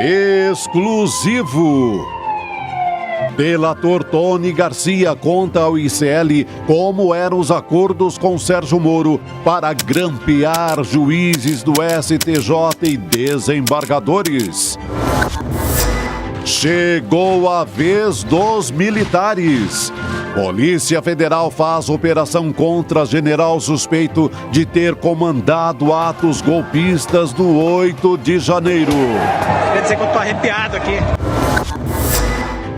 Exclusivo. Delator Tony Garcia conta ao ICL como eram os acordos com Sérgio Moro para grampear juízes do STJ e desembargadores. Chegou a vez dos militares. Polícia Federal faz operação contra general suspeito de ter comandado atos golpistas do 8 de janeiro. Quer dizer que eu tô arrepiado aqui.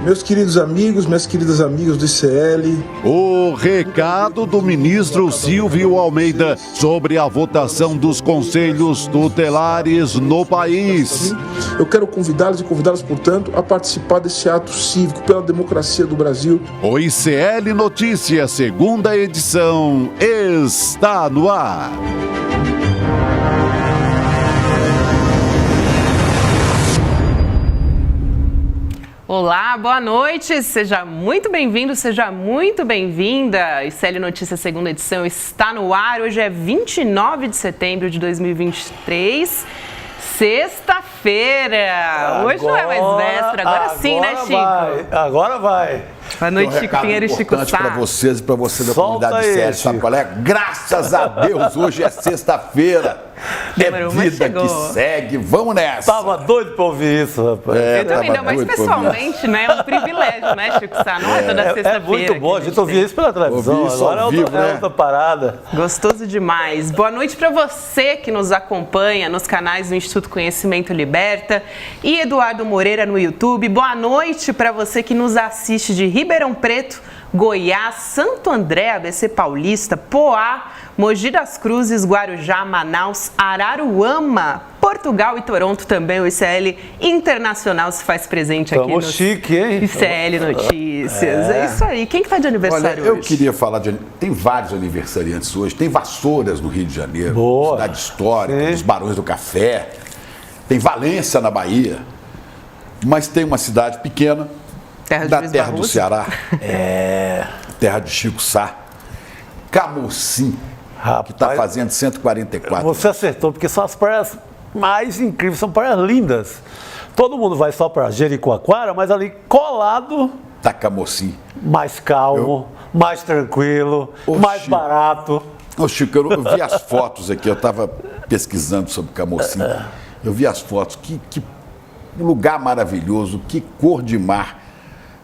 Meus queridos amigos, minhas queridas amigas do ICL. O recado do ministro Silvio Almeida sobre a votação dos conselhos tutelares no país. Eu quero convidá-los e convidá-las, portanto, a participar desse ato cívico pela democracia do Brasil. O ICL Notícias, segunda edição, está no ar. Olá, boa noite, seja muito bem-vindo, seja muito bem-vinda. ICL Notícias, segunda edição, está no ar. Hoje é 29 de setembro de 2023, sexta-feira. Hoje não é mais véspera, agora sim, né, Chico? Agora vai. Boa noite, Chico Pinheiro e Chico Sá. Para vocês e para você da Solta comunidade aí, séria, sabe qual é? Graças a Deus, hoje é sexta-feira. É vida que segue, vamos nessa. Tava doido pra ouvir isso, rapaz. Eu também não, mas pessoalmente, né, é um privilégio, né, Chico Sá? Não é toda sexta-feira. É muito bom, a gente ouvia isso pela televisão, agora é outra parada. Gostoso demais. Boa noite para você que nos acompanha nos canais do Instituto Conhecimento Liberta e Eduardo Moreira no YouTube. Boa noite para você que nos assiste de Ribeirão Preto, Goiás, Santo André, ABC Paulista, Poá, Mogi das Cruzes, Guarujá, Manaus, Araruama, Portugal e Toronto também. O ICL Internacional se faz presente aqui no chique, hein? ICL Notícias. É isso aí. Quem que tá de aniversário hoje? Eu queria falar tem vários aniversariantes hoje. Tem Vassouras no Rio de Janeiro, boa, cidade histórica, sim, dos Barões do Café. Tem Valência na Bahia. Mas tem uma cidade pequena, da terra do Ceará, terra de Chico Sá, Camocim, que está fazendo 144. Você acertou, porque são as praias mais incríveis, são praias lindas. Todo mundo vai só para Jericoacoara, mas ali colado, tá Camocim. Mais calmo, mais tranquilo, mais Chico, barato. Ô Chico, eu vi as fotos aqui, eu estava pesquisando sobre Camocim, eu vi as fotos, que lugar maravilhoso, que cor de mar.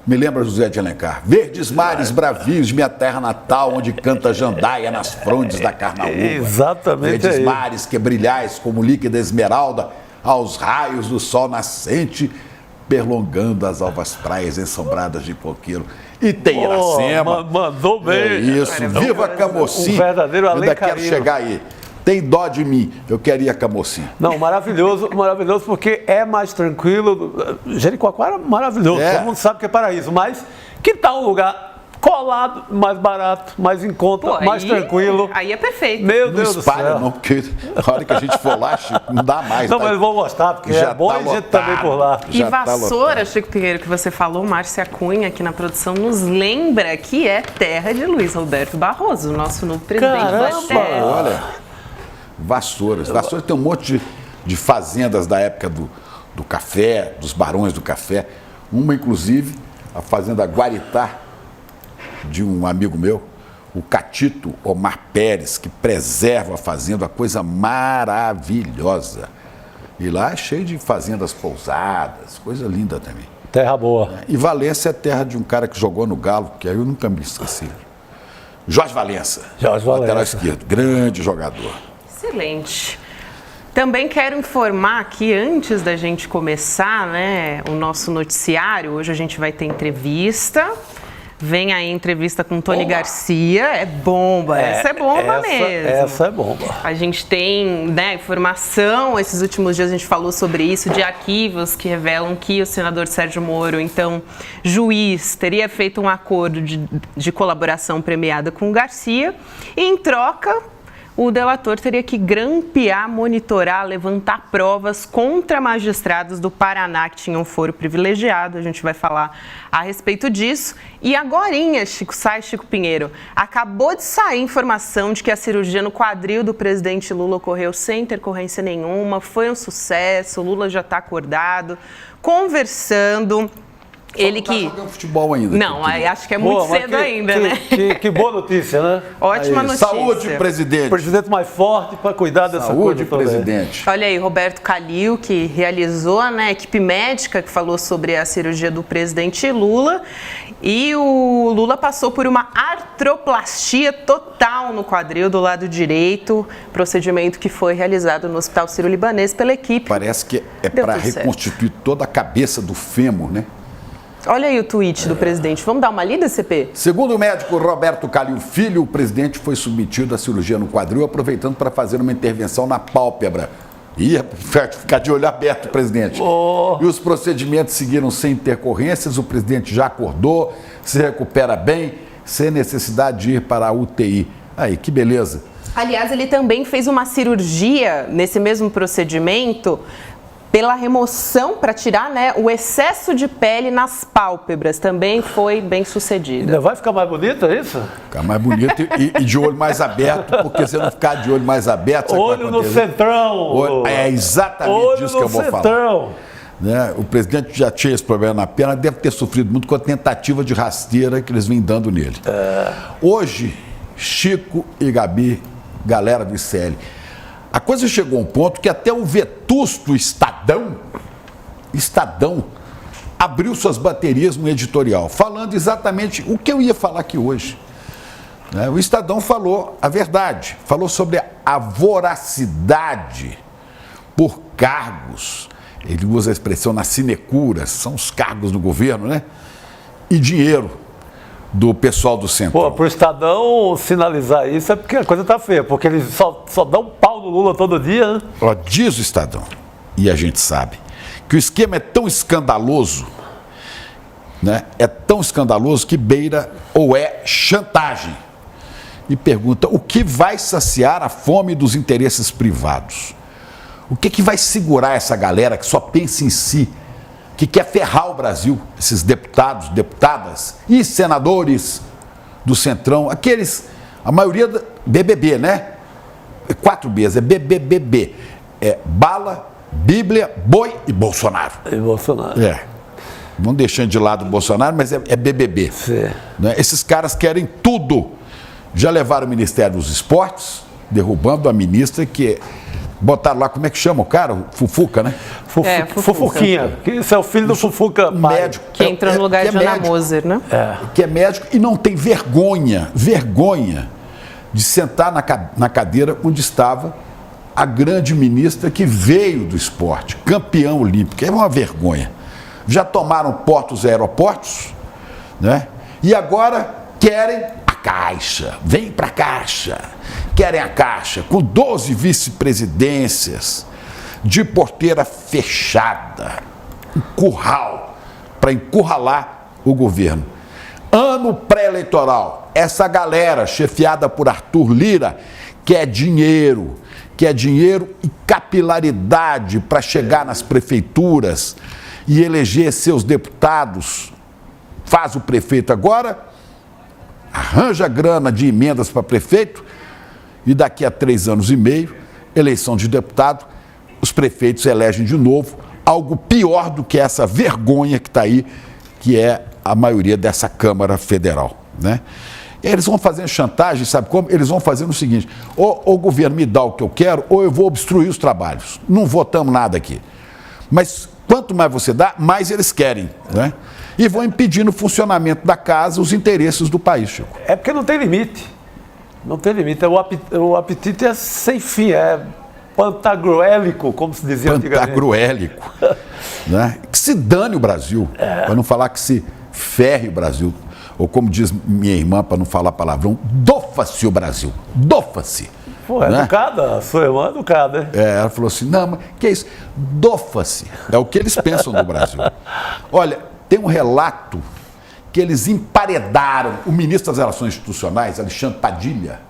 Me lembra José de Alencar. Verdes mares bravios de minha terra natal, onde canta jandaia nas frondes da carnaúba. Exatamente. Verdes mares que brilhais como líquida esmeralda aos raios do sol nascente, perlongando as alvas praias ensombradas de coqueiro. E tem Iracema. Mandou bem. É isso. Viva Camocim. Um verdadeiro Ainda quero chegar aí. Tem dó de mim, eu quero ir a Camocim. Não, maravilhoso, maravilhoso, porque é mais tranquilo. Jericoacoara é maravilhoso, todo mundo sabe que é paraíso, mas que tal um lugar colado, mais barato, mais em conta, mais tranquilo. Aí é perfeito. Meu Deus do céu. Não espalha não, porque a hora que a gente for lá, Chico, não dá mais. Não, mas eles vão gostar, porque já é bom a gente também por lá. E Vassoura, Chico Pinheiro, que você falou, Márcia Cunha aqui na produção, nos lembra que é terra de Luiz Roberto Barroso, nosso novo presidente da STF. Olha... Vassouras. Vassouras tem um monte de fazendas da época do café, dos barões do café. Uma, inclusive, a fazenda Guaritá, de um amigo meu, o Catito Omar Pérez, que preserva a fazenda, uma coisa maravilhosa. E lá é cheio de fazendas pousadas, coisa linda também. Terra boa. E Valência é terra de um cara que jogou no Galo, que aí eu nunca me esqueci. Jorge Valença. Lateral esquerdo, grande jogador. Excelente. Também quero informar aqui, antes da gente começar, né, o nosso noticiário, hoje a gente vai ter entrevista. Vem aí entrevista com Tony Garcia, é bomba, essa é bomba mesmo. Essa é bomba. A gente tem, né, informação, esses últimos dias a gente falou sobre isso, de arquivos que revelam que o senador Sérgio Moro, então juiz, teria feito um acordo de colaboração premiada com Garcia e em troca o delator teria que grampear, monitorar, levantar provas contra magistrados do Paraná que tinham foro privilegiado. A gente vai falar a respeito disso. E agorinha, Chico Pinheiro, acabou de sair informação de que a cirurgia no quadril do presidente Lula ocorreu sem intercorrência nenhuma, foi um sucesso, o Lula já está acordado, conversando. Ele que jogando futebol ainda. Não, acho que é muito cedo ainda, né? Que boa notícia, né? Ótima notícia. Saúde, presidente. O presidente mais forte para cuidar dessa coisa toda. Saúde, presidente. Olha aí, Roberto Calil, que realizou, né, a equipe médica que falou sobre a cirurgia do presidente Lula. E o Lula passou por uma artroplastia total no quadril do lado direito, procedimento que foi realizado no Hospital Sírio-Libanês pela equipe. Parece que é para reconstituir toda a cabeça do fêmur, né? Olha aí o tweet do presidente. Vamos dar uma lida, CP? Segundo o médico Roberto Calil Filho, o presidente foi submetido à cirurgia no quadril, aproveitando para fazer uma intervenção na pálpebra. Ia ficar de olho aberto, presidente. E os procedimentos seguiram sem intercorrências, o presidente já acordou, se recupera bem, sem necessidade de ir para a UTI. Aí, que beleza. Aliás, ele também fez uma cirurgia nesse mesmo procedimento pela remoção para tirar, né, o excesso de pele nas pálpebras. Também foi bem sucedida. Ainda vai ficar mais bonito, é isso? Ficar mais bonito e de olho mais aberto, porque se não ficar de olho mais aberto... Olho no centrão! É exatamente isso que eu vou falar. Né? O presidente já tinha esse problema na perna, deve ter sofrido muito com a tentativa de rasteira que eles vêm dando nele. Hoje, Chico e Gabi, galera do ICL, a coisa chegou a um ponto que até o vetusto Estadão abriu suas baterias no editorial, falando exatamente o que eu ia falar aqui hoje. O Estadão falou a verdade, falou sobre a voracidade por cargos. Ele usa a expressão na sinecura, são os cargos do governo, né? E dinheiro do pessoal do centro. Pô, pro Estadão sinalizar isso é porque a coisa tá feia, porque eles só dão um pau no Lula todo dia, né? Ó, diz o Estadão, e a gente sabe, que o esquema é tão escandaloso, né? É tão escandaloso que beira ou é chantagem. E pergunta, o que vai saciar a fome dos interesses privados? O que vai segurar essa galera que só pensa em si, que quer ferrar o Brasil, esses deputados, deputadas e senadores do Centrão, aqueles, a maioria BBB, né? 4 Bs, é BBBB, é bala, Bíblia, boi e Bolsonaro. E Bolsonaro. Não deixando de lado o Bolsonaro, mas é BBB. Né? Esses caras querem tudo. Já levaram o Ministério dos Esportes, derrubando a ministra que... Botaram lá, como é que chama o cara? Fufuca, né? Fufuquinha. Isso é o filho do Fufuca pai. Médico. Que entrou no lugar de Ana Moser, né? Que é médico e não tem vergonha de sentar na cadeira onde estava a grande ministra que veio do esporte, campeã olímpica. É uma vergonha. Já tomaram portos e aeroportos, né? E agora querem a Caixa. Vem pra Caixa. Querem a Caixa com 12 vice-presidências de porteira fechada, um curral para encurralar o governo. Ano pré-eleitoral, essa galera chefiada por Arthur Lira quer dinheiro e capilaridade para chegar nas prefeituras e eleger seus deputados. Faz o prefeito agora, arranja grana de emendas para prefeito, e daqui a 3 anos e meio, eleição de deputado, os prefeitos elegem de novo, algo pior do que essa vergonha que está aí, que é a maioria dessa Câmara Federal, né? Eles vão fazendo chantagem, sabe como? Eles vão fazendo o seguinte, ou o governo me dá o que eu quero, ou eu vou obstruir os trabalhos. Não votamos nada aqui. Mas quanto mais você dá, mais eles querem, né? E vão impedindo o funcionamento da casa, os interesses do país, Chico. É porque não tem limite. Não tem limite. O apetite é sem fim, é pantagruélico, como se dizia antigamente. Pantagruélico. Né? Que se dane o Brasil, para não falar que se ferre o Brasil. Ou como diz minha irmã, para não falar palavrão, dofa-se o Brasil. Dofa-se. Pô, é, né? Educada, sua irmã é educada, hein? Ela falou assim, não, mas que é isso? Dofa-se. É o que eles pensam do Brasil. Olha, tem um relato que eles emparedaram o ministro das Relações Institucionais, Alexandre Padilha,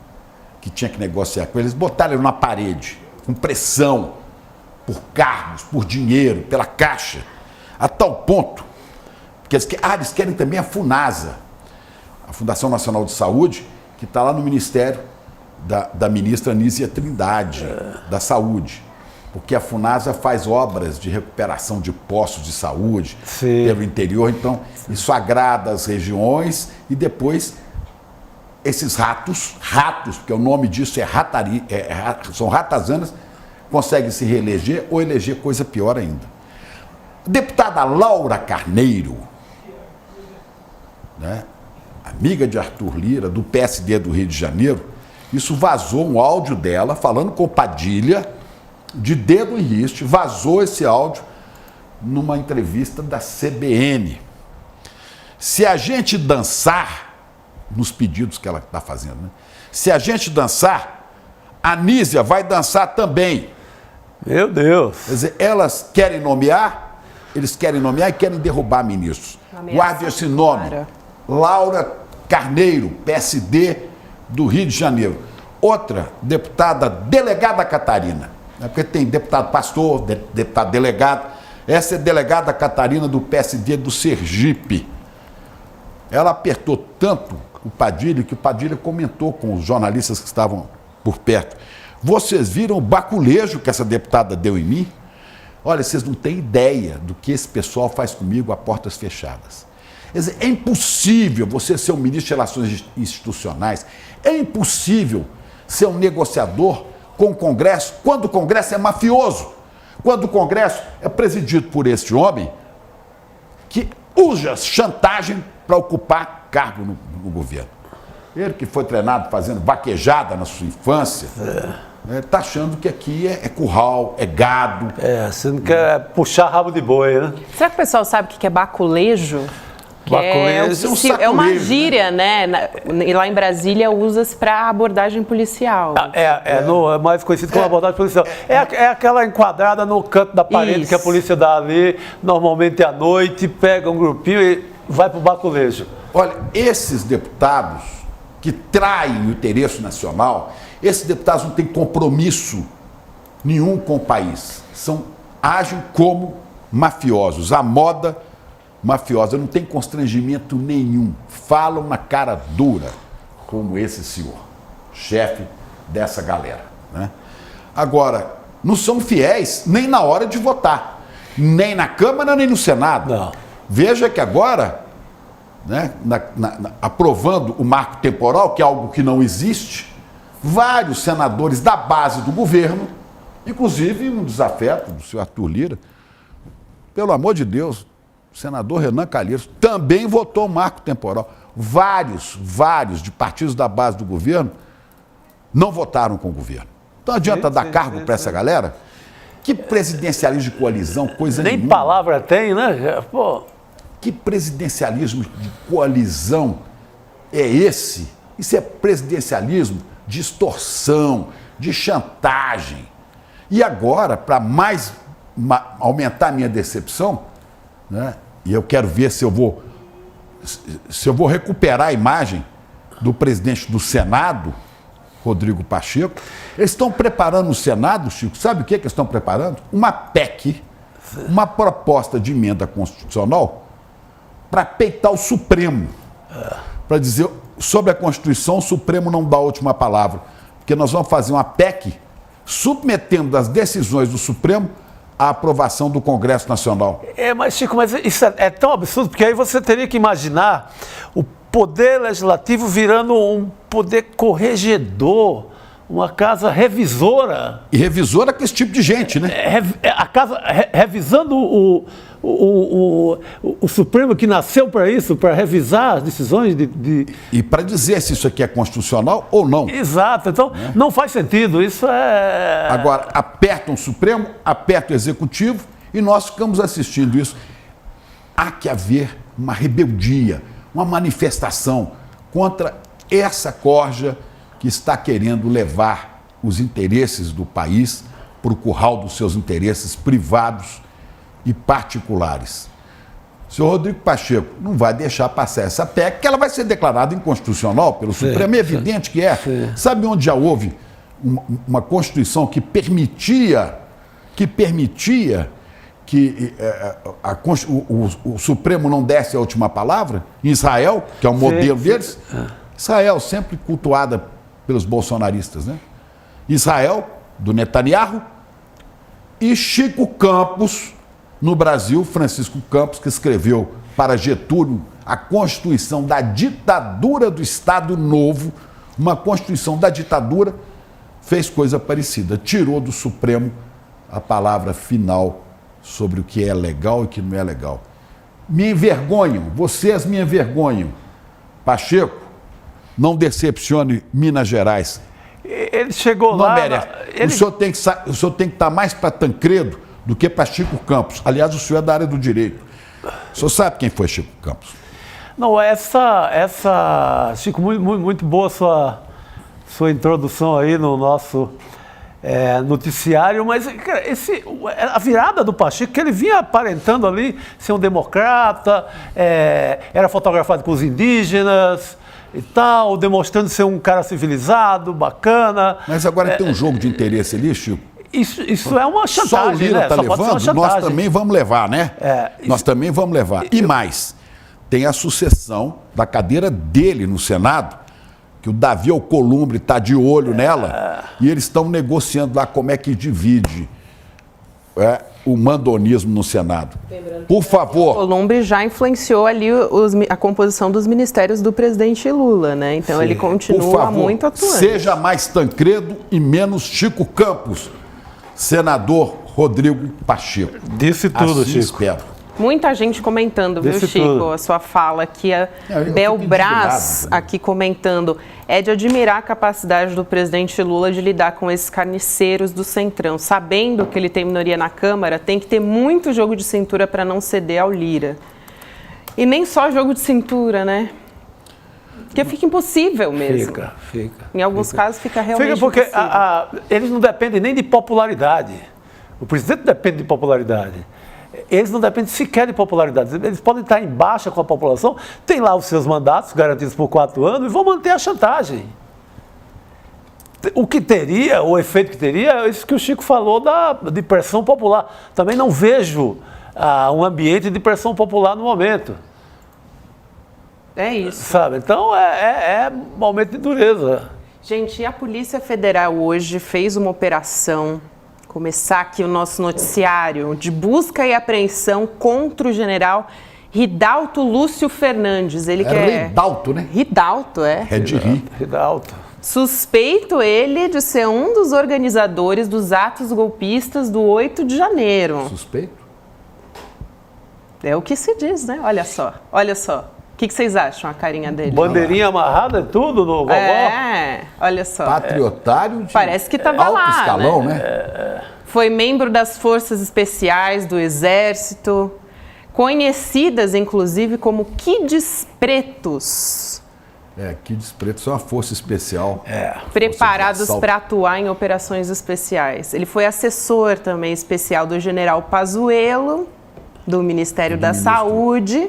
que tinha que negociar com eles, botaram ele na parede, com pressão, por cargos, por dinheiro, pela Caixa, a tal ponto que eles querem também a FUNASA, a Fundação Nacional de Saúde, que está lá no Ministério da ministra Nízia Trindade, da Saúde. Porque a FUNASA faz obras de recuperação de postos de saúde pelo interior, então isso agrada as regiões e depois esses ratos, porque o nome disso são ratazanas, conseguem se reeleger ou eleger coisa pior ainda. A deputada Laura Carneiro, né, amiga de Arthur Lira, do PSD do Rio de Janeiro, isso vazou um áudio dela falando com Padilha, de dedo em riste, vazou esse áudio numa entrevista da CBN. Se a gente dançar, nos pedidos que ela está fazendo, né? Se a gente dançar, a Nízia vai dançar também. Meu Deus! Quer dizer, elas querem nomear, eles querem nomear e querem derrubar ministros. Guarde esse nome, Laura Carneiro, PSD do Rio de Janeiro. Outra deputada, delegada Catarina, porque tem deputado pastor, deputado delegado. Essa é a delegada Catarina do PSD do Sergipe. Ela apertou tanto o Padilha que o Padilha comentou com os jornalistas que estavam por perto. Vocês viram o baculejo que essa deputada deu em mim? Olha, vocês não têm ideia do que esse pessoal faz comigo a portas fechadas. Quer dizer, é impossível você ser um ministro de Relações Institucionais, é impossível ser um negociador com o Congresso, quando o Congresso é mafioso, quando o Congresso é presidido por este homem que usa chantagem para ocupar cargo no governo. Ele que foi treinado fazendo vaquejada na sua infância, está achando que aqui é curral, é gado. Você não quer puxar rabo de boi, né? Será que o pessoal sabe o que é baculejo? Baculejo É uma gíria, né? E lá em Brasília usa-se para abordagem policial. É mais conhecido como abordagem policial. É aquela enquadrada no canto da parede que a polícia dá ali, normalmente à noite, pega um grupinho e vai para o baculejo. Olha, esses deputados que traem o interesse nacional, esses deputados não têm compromisso nenhum com o país. Agem como mafiosos. A moda mafiosa não tem constrangimento nenhum. Falam na cara dura, como esse senhor, chefe dessa galera, né? Agora, não são fiéis nem na hora de votar, nem na Câmara, nem no Senado. Não. Veja que agora, né, aprovando o marco temporal, que é algo que não existe, vários senadores da base do governo, inclusive um desafeto do senhor Arthur Lira, pelo amor de Deus, o senador Renan Calheiros também votou o marco temporal. Vários de partidos da base do governo não votaram com o governo. Então adianta dar cargo para essa galera? Que presidencialismo de coalizão, coisa nenhuma. Nem palavra tem, né? Pô. Que presidencialismo de coalizão é esse? Isso é presidencialismo de extorsão, de chantagem. E agora, para mais aumentar a minha decepção, né? E eu quero ver se eu vou recuperar a imagem do presidente do Senado, Rodrigo Pacheco. Eles estão preparando no Senado, Chico, sabe o que eles estão preparando? Uma PEC, uma proposta de emenda constitucional para peitar o Supremo. Para dizer, sobre a Constituição, o Supremo não dá a última palavra. Porque nós vamos fazer uma PEC submetendo as decisões do Supremo à aprovação do Congresso Nacional. Mas Chico, isso é tão absurdo, porque aí você teria que imaginar o poder legislativo virando um poder corregedor, uma casa revisora. E revisora com esse tipo de gente, né? A casa revisando o Supremo, que nasceu para isso, para revisar as decisões E para dizer se isso aqui é constitucional ou não. Exato, então não faz sentido, isso é... Agora, apertam o Supremo, apertam o Executivo e nós ficamos assistindo isso. Há que haver uma rebeldia, uma manifestação contra essa corja que está querendo levar os interesses do país para o curral dos seus interesses privados e particulares. O senhor Rodrigo Pacheco não vai deixar passar essa PEC, que ela vai ser declarada inconstitucional pelo Supremo, é evidente que é. Sim. Sabe onde já houve uma Constituição que permitia que o Supremo não desse a última palavra? Em Israel, que é o modelo deles. Israel, sempre cultuada pelos bolsonaristas, né? Israel, do Netanyahu, e Chico Campos, no Brasil, Francisco Campos, que escreveu para Getúlio a Constituição da Ditadura do Estado Novo, uma Constituição da ditadura, fez coisa parecida, tirou do Supremo a palavra final sobre o que é legal e o que não é legal. Me envergonham, vocês me envergonham. Pacheco, não decepcione Minas Gerais. Ele chegou Não lá... merece. O senhor tem que estar mais para Tancredo do que para Chico Campos. Aliás, o senhor é da área do direito. O senhor sabe quem foi Chico Campos? Não, Chico, muito boa sua introdução aí no nosso noticiário, mas cara, a virada do Pacheco, que ele vinha aparentando ali ser um democrata, era fotografado com os indígenas e tal, demonstrando ser um cara civilizado, bacana. Mas agora tem um jogo de interesse ali, Chico. Isso é uma chantagem, só o Lira está levando, nós também vamos levar, né? Nós também vamos levar. E mais, tem a sucessão da cadeira dele no Senado, que o Davi Alcolumbre está de olho nela, e eles estão negociando lá como é que divide o mandonismo no Senado. Por favor. O Alcolumbre já influenciou ali a composição dos ministérios do presidente Lula, né? Então ele continua por favor, muito atuante. Seja mais Tancredo e menos Chico Campos, senador Rodrigo Pacheco. Disse tudo, assim Chico. Espero. Muita gente comentando, viu, Desse Chico, tudo. a sua fala aqui, a Eu Bel fico Braz indignado, né? aqui comentando, é de admirar a capacidade do presidente Lula de lidar com esses carniceiros do Centrão. Sabendo que ele tem minoria na Câmara, tem que ter muito jogo de cintura para não ceder ao Lira. E nem só jogo de cintura, né? Porque fica impossível mesmo. Fica. Em alguns casos fica realmente Fica porque impossível. eles não dependem nem de popularidade. O presidente depende de popularidade. Eles não dependem sequer de popularidade. Eles podem estar em baixa com a população, tem lá os seus mandatos garantidos por 4 anos e vão manter a chantagem. O que teria, o efeito que teria, é isso que o Chico falou de pressão popular. Também não vejo um ambiente de pressão popular no momento. É isso. Sabe? Então é um momento de dureza. Gente, e a Polícia Federal hoje fez uma operação, começar aqui o nosso noticiário, de busca e apreensão contra o general Ridalto Lúcio Fernandes. Ele Ridalto, né? Ridalto, É de rir. Ridalto. Suspeito ele de ser um dos organizadores dos atos golpistas do 8 de janeiro. Suspeito? É o que se diz, né? Olha só, olha só. O que vocês acham a carinha dele? Bandeirinha amarrada, tudo no gogó? Olha só. Patriotário de Parece que estava alto lá, escalão, né? Foi membro das Forças Especiais do Exército, conhecidas, inclusive, como Kids Pretos. Kids Pretos é uma força especial. Preparados para atuar em operações especiais. Ele foi assessor também especial do general Pazuello, do Ministério da Saúde,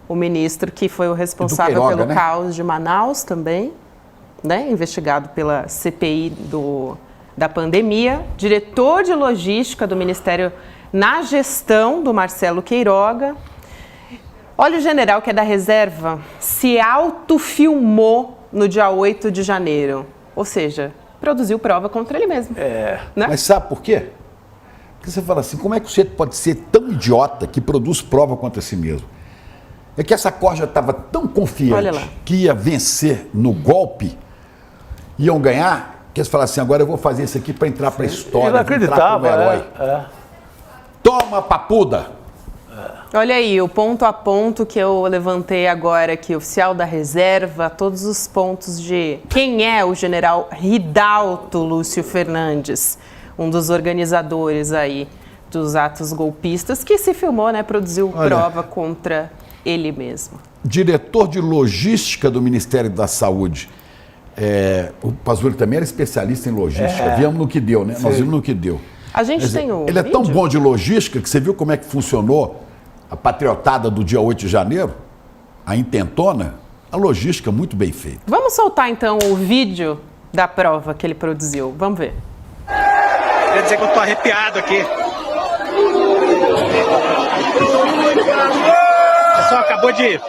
o ministro que foi o responsável Queiroga, pelo né? caos de Manaus também, né? Investigado pela CPI da pandemia, diretor de logística do Ministério na gestão do Marcelo Queiroga. Olha, o general, que é da reserva, se autofilmou no dia 8 de janeiro. Ou seja, produziu prova contra ele mesmo. Né? Mas sabe por quê? Porque você fala assim, como é que o sujeito pode ser tão idiota que produz prova contra si mesmo? É que essa corja estava tão confiante que ia vencer no golpe, iam ganhar, que eles falaram assim, agora eu vou fazer isso aqui para entrar para a história, Ele acreditava, entrar como herói. Toma, papuda! Olha aí, o ponto a ponto que eu levantei agora aqui, oficial da reserva, todos os pontos de quem é o general Ridalto Lúcio Fernandes, um dos organizadores aí dos atos golpistas, que se filmou, né, produziu prova contra ele mesmo. Diretor de logística do Ministério da Saúde. O Pazuello também era especialista em logística. Vimos no que deu, né? Nós vimos no que deu. A gente tem o Ele é tão bom de logística que você viu como é que funcionou a patriotada do dia 8 de janeiro, a intentona, a logística muito bem feita. Vamos soltar então o vídeo da prova que ele produziu. Vamos ver. Quer dizer que eu tô arrepiado aqui. O pessoal acabou de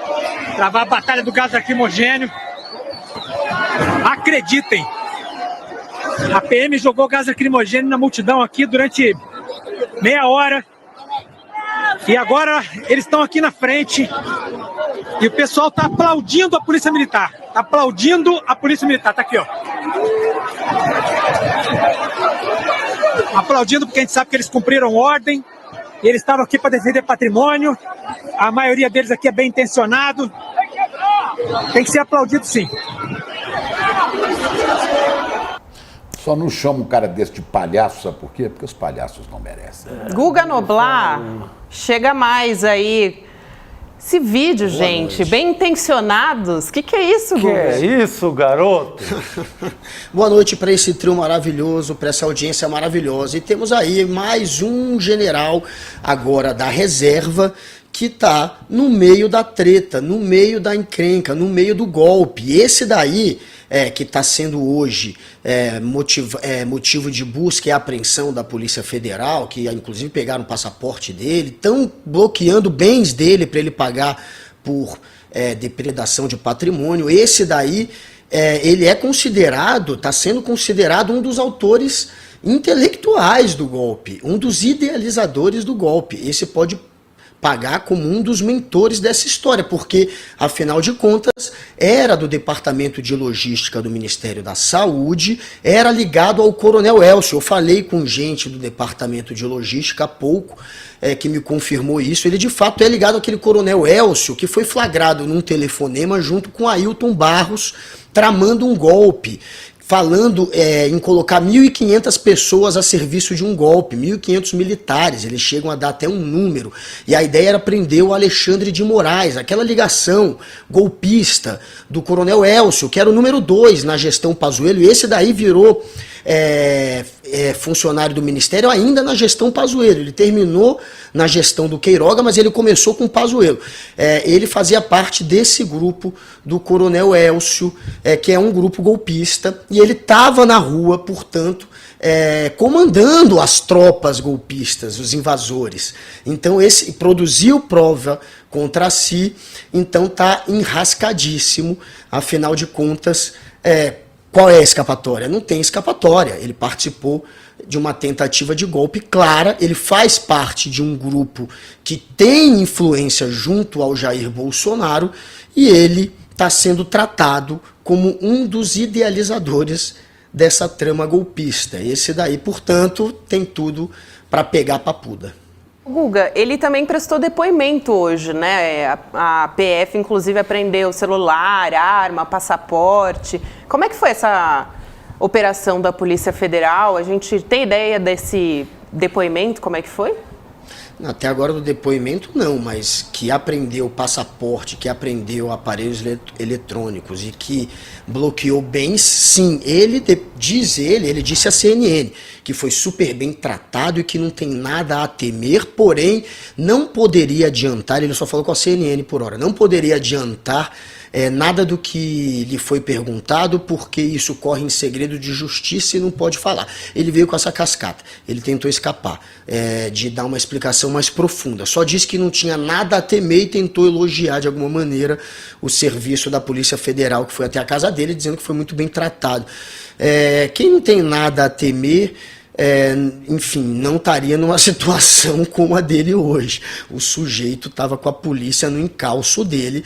travar a batalha do gás lacrimogênio. Acreditem, a PM jogou gás lacrimogênio na multidão aqui durante meia hora. E agora eles estão aqui na frente e o pessoal está aplaudindo a Polícia Militar. Tá aplaudindo a Polícia Militar. Tá aqui, ó. Aplaudindo porque a gente sabe que eles cumpriram ordem. E eles estavam aqui para defender patrimônio. A maioria deles aqui é bem intencionado. Tem que ser aplaudido, sim. Só não chama um cara desse de palhaço, sabe por quê? Porque os palhaços não merecem. Guga Noblar, chega mais aí. Esse vídeo, gente, bem intencionados. Que é isso, Guga? Que é isso, garoto? Boa noite para esse trio maravilhoso, para essa audiência maravilhosa. E temos aí mais um general agora da reserva que está no meio da treta, no meio da encrenca, no meio do golpe. Esse daí, que está sendo hoje motivo de busca e apreensão da Polícia Federal, que inclusive pegaram o passaporte dele, estão bloqueando bens dele para ele pagar por depredação de patrimônio. Esse daí, ele é considerado, está sendo considerado um dos autores intelectuais do golpe, um dos idealizadores do golpe. Esse pode pagar como um dos mentores dessa história, porque, afinal de contas, era do Departamento de Logística do Ministério da Saúde, era ligado ao Coronel Elcio. Eu falei com gente do Departamento de Logística há pouco, que me confirmou isso. Ele, de fato, é ligado àquele Coronel Elcio, que foi flagrado num telefonema junto com Ailton Barros, tramando um golpe, falando em colocar 1.500 pessoas a serviço de um golpe, 1.500 militares, eles chegam a dar até um número, e a ideia era prender o Alexandre de Moraes, aquela ligação golpista do Coronel Elcio, que era o número 2 na gestão Pazuello, e esse daí virou funcionário do Ministério ainda na gestão Pazuello. Ele terminou na gestão do Queiroga, mas ele começou com Pazuello. Ele fazia parte desse grupo do Coronel Elcio, que é um grupo golpista, e ele estava na rua, portanto, comandando as tropas golpistas, os invasores. Então, esse produziu prova contra si, então está enrascadíssimo, afinal de contas. Qual é a escapatória? Não tem escapatória. Ele participou de uma tentativa de golpe clara, ele faz parte de um grupo que tem influência junto ao Jair Bolsonaro e ele está sendo tratado como um dos idealizadores dessa trama golpista. Esse daí, portanto, tem tudo para pegar papuda. Guga, ele também prestou depoimento hoje, né? A PF, inclusive, apreendeu celular, arma, passaporte. Como é que foi essa operação da Polícia Federal? A gente tem ideia desse depoimento, como é que foi? Até agora do depoimento não, mas que apreendeu passaporte, que apreendeu aparelhos eletrônicos e que bloqueou bens, sim. Ele disse à CNN que foi super bem tratado e que não tem nada a temer, porém não poderia adiantar, ele só falou com a CNN por hora, não poderia adiantar nada do que lhe foi perguntado, porque isso corre em segredo de justiça e não pode falar. Ele veio com essa cascata, ele tentou escapar de dar uma explicação mais profunda, só disse que não tinha nada a temer e tentou elogiar de alguma maneira o serviço da Polícia Federal, que foi até a casa dele, dizendo que foi muito bem tratado. Quem não tem nada a temer, enfim, não estaria numa situação como a dele hoje. O sujeito estava com a polícia no encalço dele,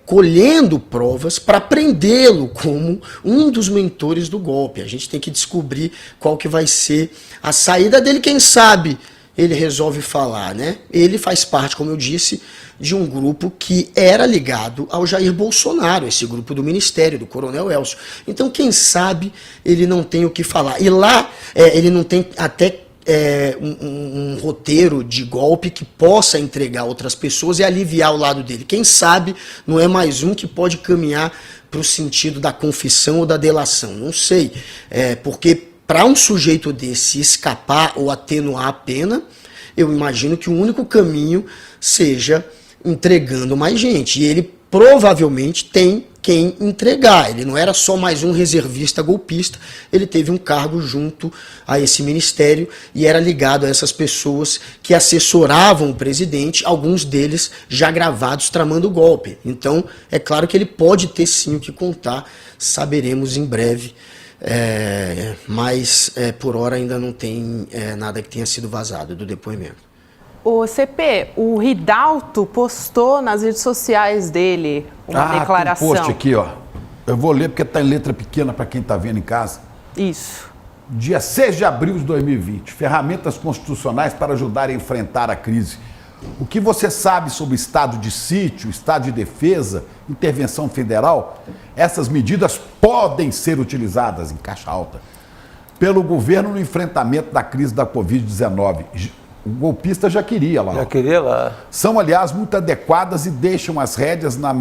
colhendo provas para prendê-lo como um dos mentores do golpe. A gente tem que descobrir qual que vai ser a saída dele, quem sabe ele resolve falar, né? Ele faz parte, como eu disse, de um grupo que era ligado ao Jair Bolsonaro, esse grupo do Ministério, do Coronel Elcio. Então, quem sabe ele não tem o que falar. E lá ele não tem até um roteiro de golpe que possa entregar outras pessoas e aliviar o lado dele. Quem sabe não é mais um que pode caminhar para o sentido da confissão ou da delação. Não sei, porque para um sujeito desse escapar ou atenuar a pena, eu imagino que o único caminho seja entregando mais gente. E ele provavelmente tem quem entregar. Ele não era só mais um reservista golpista, ele teve um cargo junto a esse ministério e era ligado a essas pessoas que assessoravam o presidente, alguns deles já gravados tramando o golpe. Então, é claro que ele pode ter sim o que contar, saberemos em breve. Mas por hora ainda não tem nada que tenha sido vazado do depoimento. O CP, o Ridalto postou nas redes sociais dele uma declaração. Tem um post aqui, ó. Eu vou ler porque está em letra pequena para quem está vendo em casa. Isso. Dia 6 de abril de 2020, ferramentas constitucionais para ajudar a enfrentar a crise. O que você sabe sobre estado de sítio, estado de defesa, intervenção federal? Essas medidas podem ser utilizadas, em caixa alta, pelo governo no enfrentamento da crise da Covid-19. O golpista já queria lá. Já queria lá. São, aliás, muito adequadas e deixam as rédeas nas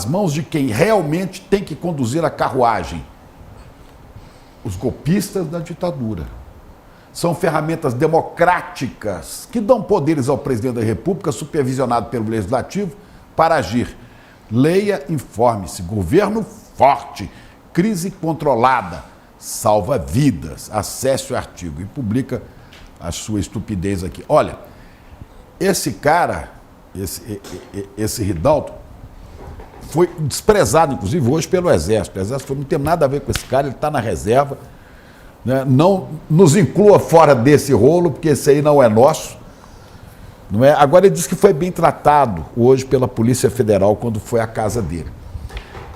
mãos de quem realmente tem que conduzir a carruagem. Os golpistas da ditadura. São ferramentas democráticas que dão poderes ao presidente da República, supervisionado pelo Legislativo, para agir. Leia, informe-se. Governo forte, crise controlada, salva vidas. Acesse o artigo e publica a sua estupidez aqui. Olha, esse cara, esse Ridalto, foi desprezado, inclusive, hoje pelo Exército. O Exército não tem nada a ver com esse cara, ele está na reserva. Né? Não nos inclua fora desse rolo, porque esse aí não é nosso. Não é? Agora, ele disse que foi bem tratado hoje pela Polícia Federal quando foi à casa dele.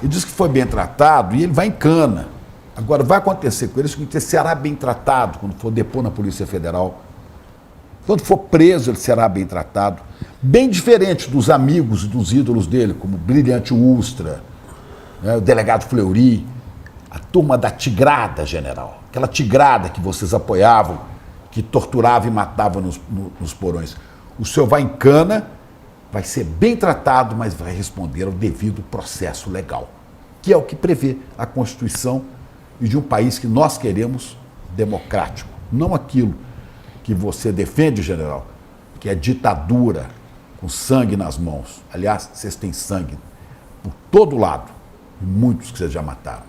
Ele disse que foi bem tratado e ele vai em cana. Agora, vai acontecer com ele que ele será bem tratado quando for depor na Polícia Federal. Quando for preso, ele será bem tratado. Bem diferente dos amigos e dos ídolos dele, como o Brilhante Ustra, né, o delegado Fleury, a turma da tigrada, general. Aquela tigrada que vocês apoiavam, que torturava e matava nos porões. O senhor vai em cana, vai ser bem tratado, mas vai responder ao devido processo legal, que é o que prevê a Constituição e de um país que nós queremos democrático. Não aquilo que você defende, general, que é ditadura, com sangue nas mãos. Aliás, vocês têm sangue por todo lado, e muitos que vocês já mataram.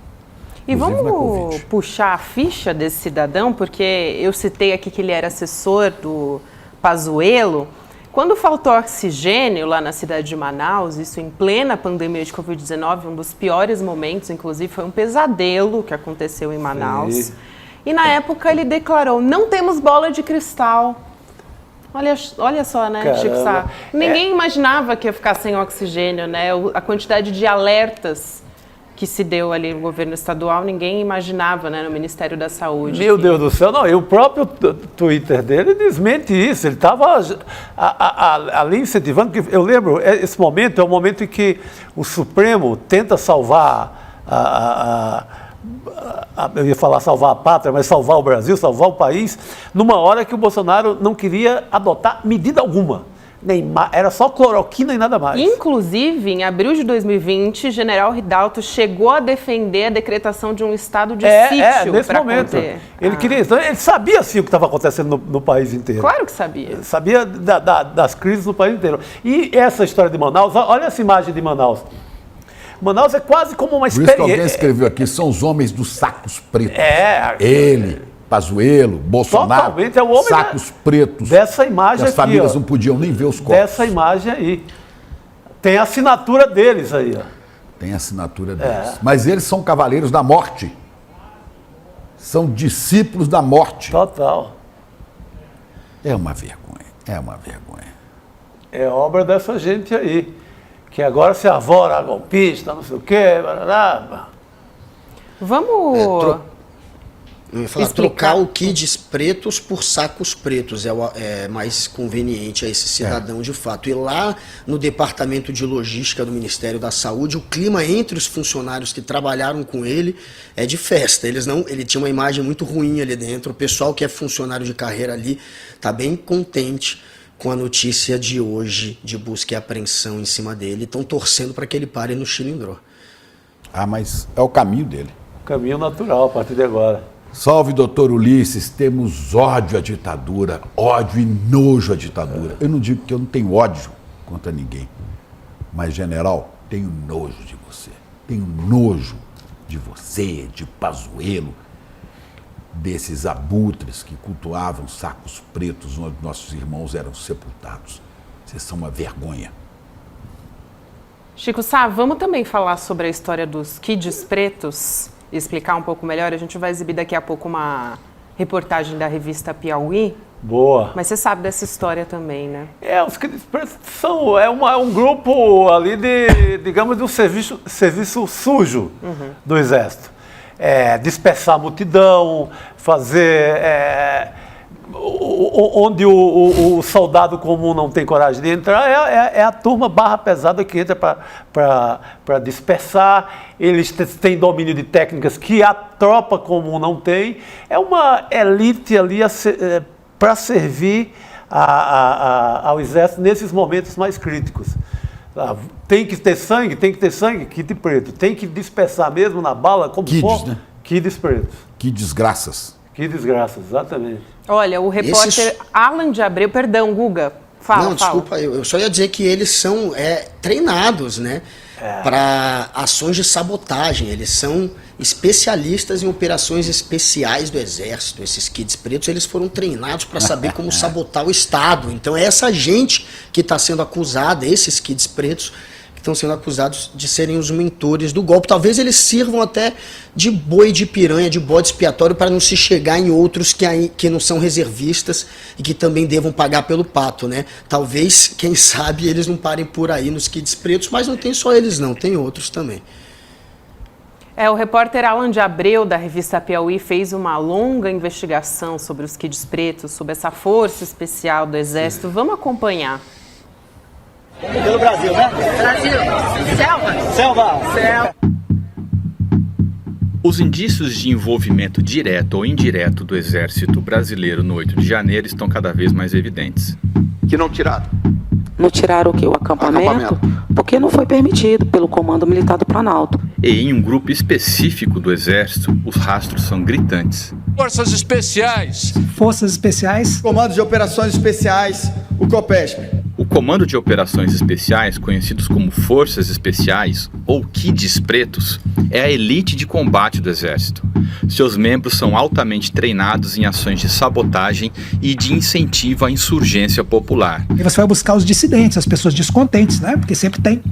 E vamos puxar a ficha desse cidadão, porque eu citei aqui que ele era assessor do Pazuello. Quando faltou oxigênio lá na cidade de Manaus, isso em plena pandemia de Covid-19, um dos piores momentos, inclusive, foi um pesadelo que aconteceu em Manaus. Sim. E na época ele declarou, não temos bola de cristal. Olha só, né, Chico Sá? Ninguém imaginava que ia ficar sem oxigênio, né? A quantidade de alertas que se deu ali no governo estadual, ninguém imaginava, né, no Ministério da Saúde. Meu Deus do céu, não, e o próprio Twitter dele desmente isso, ele estava ali incentivando, que eu lembro, esse momento é o momento em que o Supremo tenta salvar eu ia falar salvar a pátria, mas salvar o Brasil, salvar o país, numa hora que o Bolsonaro não queria adotar medida alguma. Era só cloroquina e nada mais. Inclusive, em abril de 2020, General Ridalto chegou a defender a decretação de um estado de sítio nesse momento. Conter. Ele sabia sim o que estava acontecendo no país inteiro. Claro que sabia. Ele sabia das crises no país inteiro. E essa história de Manaus, olha essa imagem de Manaus. Manaus é quase como uma experiência. Por isso que alguém escreveu aqui, são os homens dos sacos pretos. Ele, Pazuello, Bolsonaro, totalmente, é o homem sacos pretos. Dessa imagem aqui, as famílias não podiam nem ver os corpos. Dessa imagem aí. Tem a assinatura deles aí, ó. Tem a assinatura deles. Mas eles são cavaleiros da morte. São discípulos da morte. Total. É uma vergonha, é uma vergonha. É obra dessa gente aí, que agora se avora golpista, não sei o quê. Vamos... Eu ia falar, trocar o kids pretos por sacos pretos é mais conveniente a esse cidadão de fato. E lá no departamento de logística do Ministério da Saúde, o clima entre os funcionários que trabalharam com ele é de festa. Ele tinha uma imagem muito ruim ali dentro. O pessoal que é funcionário de carreira ali está bem contente com a notícia de hoje de busca e apreensão em cima dele. Estão torcendo para que ele pare no Chilindró. Mas é o caminho dele. Caminho natural a partir de agora. Salve, doutor Ulisses, temos ódio à ditadura, ódio e nojo à ditadura. Eu não digo que eu não tenho ódio contra ninguém, mas, general, tenho nojo de você. Tenho nojo de você, de Pazuello, desses abutres que cultuavam sacos pretos onde nossos irmãos eram sepultados. Vocês são uma vergonha. Chico Sá, vamos também falar sobre a história dos kids pretos e explicar um pouco melhor. A gente vai exibir daqui a pouco uma reportagem da revista Piauí. Boa. Mas você sabe dessa história também, né? Os kids pretos são um grupo ali digamos, de um serviço sujo do Exército. Dispersar a multidão, fazer... onde o soldado comum não tem coragem de entrar, é a turma barra pesada que entra para dispersar. Eles têm domínio de técnicas que a tropa comum não tem. É uma elite ali para servir ao Exército nesses momentos mais críticos. Tem que ter sangue, kit preto. Tem que dispersar mesmo na bala, como Kids, for, né? kids pretos. Que desgraças. Que desgraça, exatamente. Olha, o repórter Alan de Abreu, perdão, Guga, fala. Desculpa, eu só ia dizer que eles são treinados, né, para ações de sabotagem. Eles são especialistas em operações especiais do Exército. Esses kids pretos, eles foram treinados para saber como sabotar o Estado. Então é essa gente que está sendo acusada, esses kids pretos, que estão sendo acusados de serem os mentores do golpe. Talvez eles sirvam até de boi de piranha, de bode expiatório, para não se chegar em outros que não são reservistas e que também devam pagar pelo pato, né? Talvez, quem sabe, eles não parem por aí nos kids pretos, mas não tem só eles não, tem outros também. O repórter Alan de Abreu, da revista Piauí, fez uma longa investigação sobre os kids pretos, sobre essa força especial do Exército. Vamos acompanhar. Pelo Brasil, né? Brasil. Selva. Os indícios de envolvimento direto ou indireto do Exército Brasileiro no 8 de janeiro estão cada vez mais evidentes. Que não tiraram? Não tiraram o quê? O acampamento? Porque não foi permitido pelo Comando Militar do Planalto. E em um grupo específico do Exército, os rastros são gritantes. Forças Especiais. Forças Especiais. Comando de Operações Especiais, o COPESP. O Comando de Operações Especiais, conhecidos como Forças Especiais ou Kids Pretos, é a elite de combate do Exército. Seus membros são altamente treinados em ações de sabotagem e de incentivo à insurgência popular. E você vai buscar os dissidentes, as pessoas descontentes, né? Porque sempre tem.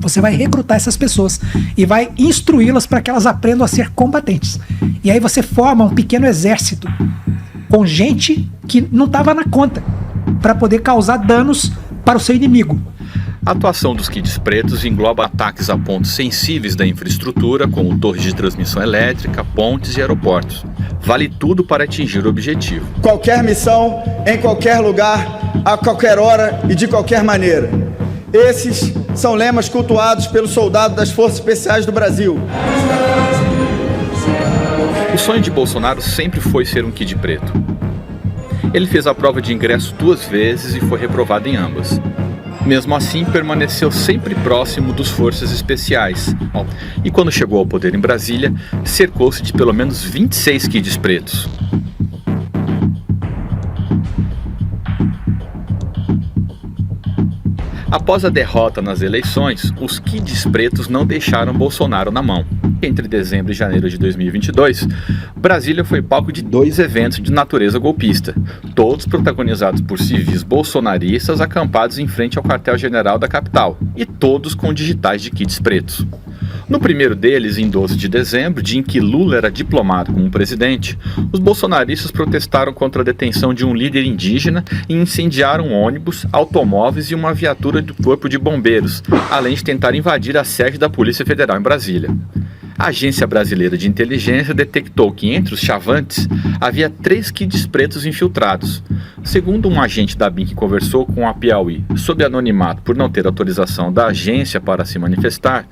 Você vai recrutar essas pessoas e vai instruí-las para que elas aprendam a ser combatentes. E aí você forma um pequeno exército com gente que não estava na conta, para poder causar danos para o seu inimigo. A atuação dos kids pretos engloba ataques a pontos sensíveis da infraestrutura, como torres de transmissão elétrica, pontes e aeroportos. Vale tudo para atingir o objetivo. Qualquer missão, em qualquer lugar, a qualquer hora e de qualquer maneira. Esses são lemas cultuados pelo soldado das Forças Especiais do Brasil. O sonho de Bolsonaro sempre foi ser um kid preto. Ele fez a prova de ingresso 2 vezes e foi reprovado em ambas. Mesmo assim, permaneceu sempre próximo dos Forças Especiais. E quando chegou ao poder em Brasília, cercou-se de pelo menos 26 kids pretos. Após a derrota nas eleições, os kids pretos não deixaram Bolsonaro na mão. Entre dezembro e janeiro de 2022, Brasília foi palco de 2 eventos de natureza golpista, todos protagonizados por civis bolsonaristas acampados em frente ao quartel-general da capital, e todos com digitais de kids pretos. No primeiro deles, em 12 de dezembro, dia em que Lula era diplomado como presidente, os bolsonaristas protestaram contra a detenção de um líder indígena e incendiaram ônibus, automóveis e uma viatura do Corpo de Bombeiros, além de tentar invadir a sede da Polícia Federal em Brasília. A Agência Brasileira de Inteligência detectou que entre os chavantes havia 3 kids pretos infiltrados. Segundo um agente da BIM que conversou com a Piauí sob anonimato por não ter autorização da agência para se manifestar,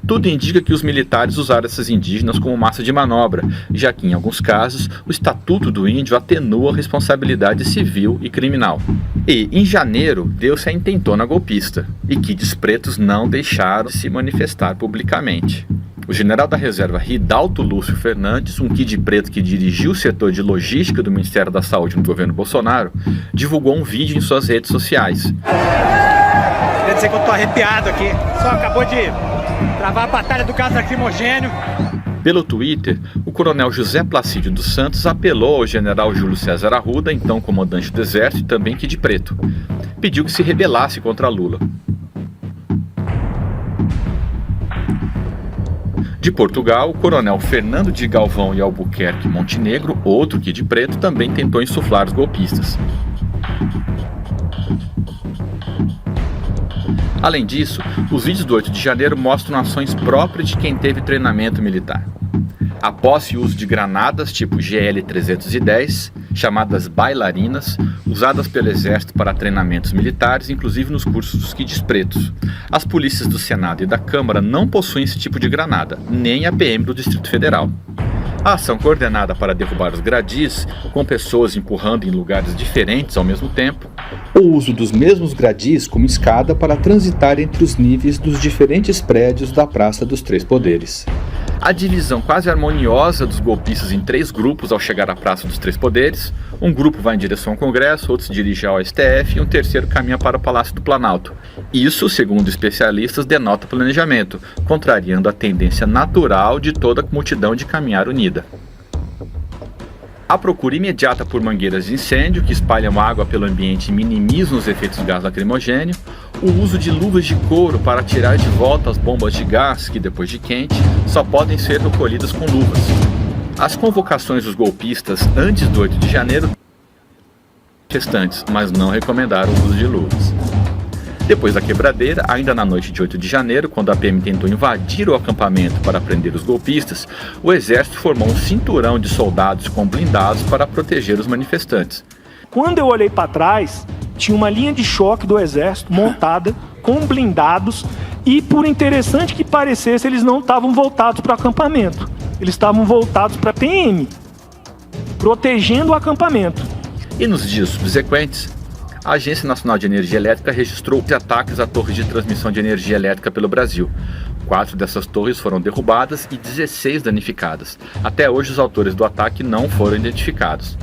tudo indica que os militares usaram essas indígenas como massa de manobra, já que em alguns casos o Estatuto do Índio atenua a responsabilidade civil e criminal. E, em janeiro, deu-se a intentona golpista, e kids pretos não deixaram de se manifestar publicamente. O general da reserva Ridalto Lúcio Fernandes, um Kid Preto que dirigiu o setor de logística do Ministério da Saúde no governo Bolsonaro, divulgou um vídeo em suas redes sociais. Queria dizer que eu tô arrepiado aqui. Só acabou de travar a batalha do gás lacrimogênio. Pelo Twitter, o coronel José Placídio dos Santos apelou ao general Júlio César Arruda, então comandante do Exército e também Kid Preto. Pediu que se rebelasse contra Lula. De Portugal, o coronel Fernando de Galvão e Albuquerque Montenegro, outro Kid Preto, também tentou insuflar os golpistas. Além disso, os vídeos do 8 de janeiro mostram ações próprias de quem teve treinamento militar. A posse e uso de granadas tipo GL-310, chamadas bailarinas, usadas pelo Exército para treinamentos militares, inclusive nos cursos dos Kids Pretos. As polícias do Senado e da Câmara não possuem esse tipo de granada, nem a PM do Distrito Federal. A ação coordenada para derrubar os gradis, com pessoas empurrando em lugares diferentes ao mesmo tempo. O uso dos mesmos gradis como escada para transitar entre os níveis dos diferentes prédios da Praça dos Três Poderes. A divisão quase harmoniosa dos golpistas em 3 grupos ao chegar à Praça dos Três Poderes. Um grupo vai em direção ao Congresso, outro se dirige ao STF e um terceiro caminha para o Palácio do Planalto. Isso, segundo especialistas, denota planejamento, contrariando a tendência natural de toda a multidão de caminhar unida. A procura imediata por mangueiras de incêndio, que espalham água pelo ambiente e minimizam os efeitos do gás lacrimogênio, o uso de luvas de couro para tirar de volta as bombas de gás, que depois de quente, só podem ser recolhidas com luvas. As convocações dos golpistas antes do 8 de janeiro restantes, mas não recomendaram o uso de luvas. Depois da quebradeira, ainda na noite de 8 de janeiro, quando a PM tentou invadir o acampamento para prender os golpistas, o Exército formou um cinturão de soldados com blindados para proteger os manifestantes. Quando eu olhei para trás, tinha uma linha de choque do Exército montada com blindados e, por interessante que parecesse, eles não estavam voltados para o acampamento. Eles estavam voltados para a PM, protegendo o acampamento. E nos dias subsequentes, a Agência Nacional de Energia Elétrica registrou ataques a torres de transmissão de energia elétrica pelo Brasil. 4 dessas torres foram derrubadas e 16 danificadas. Até hoje, os autores do ataque não foram identificados.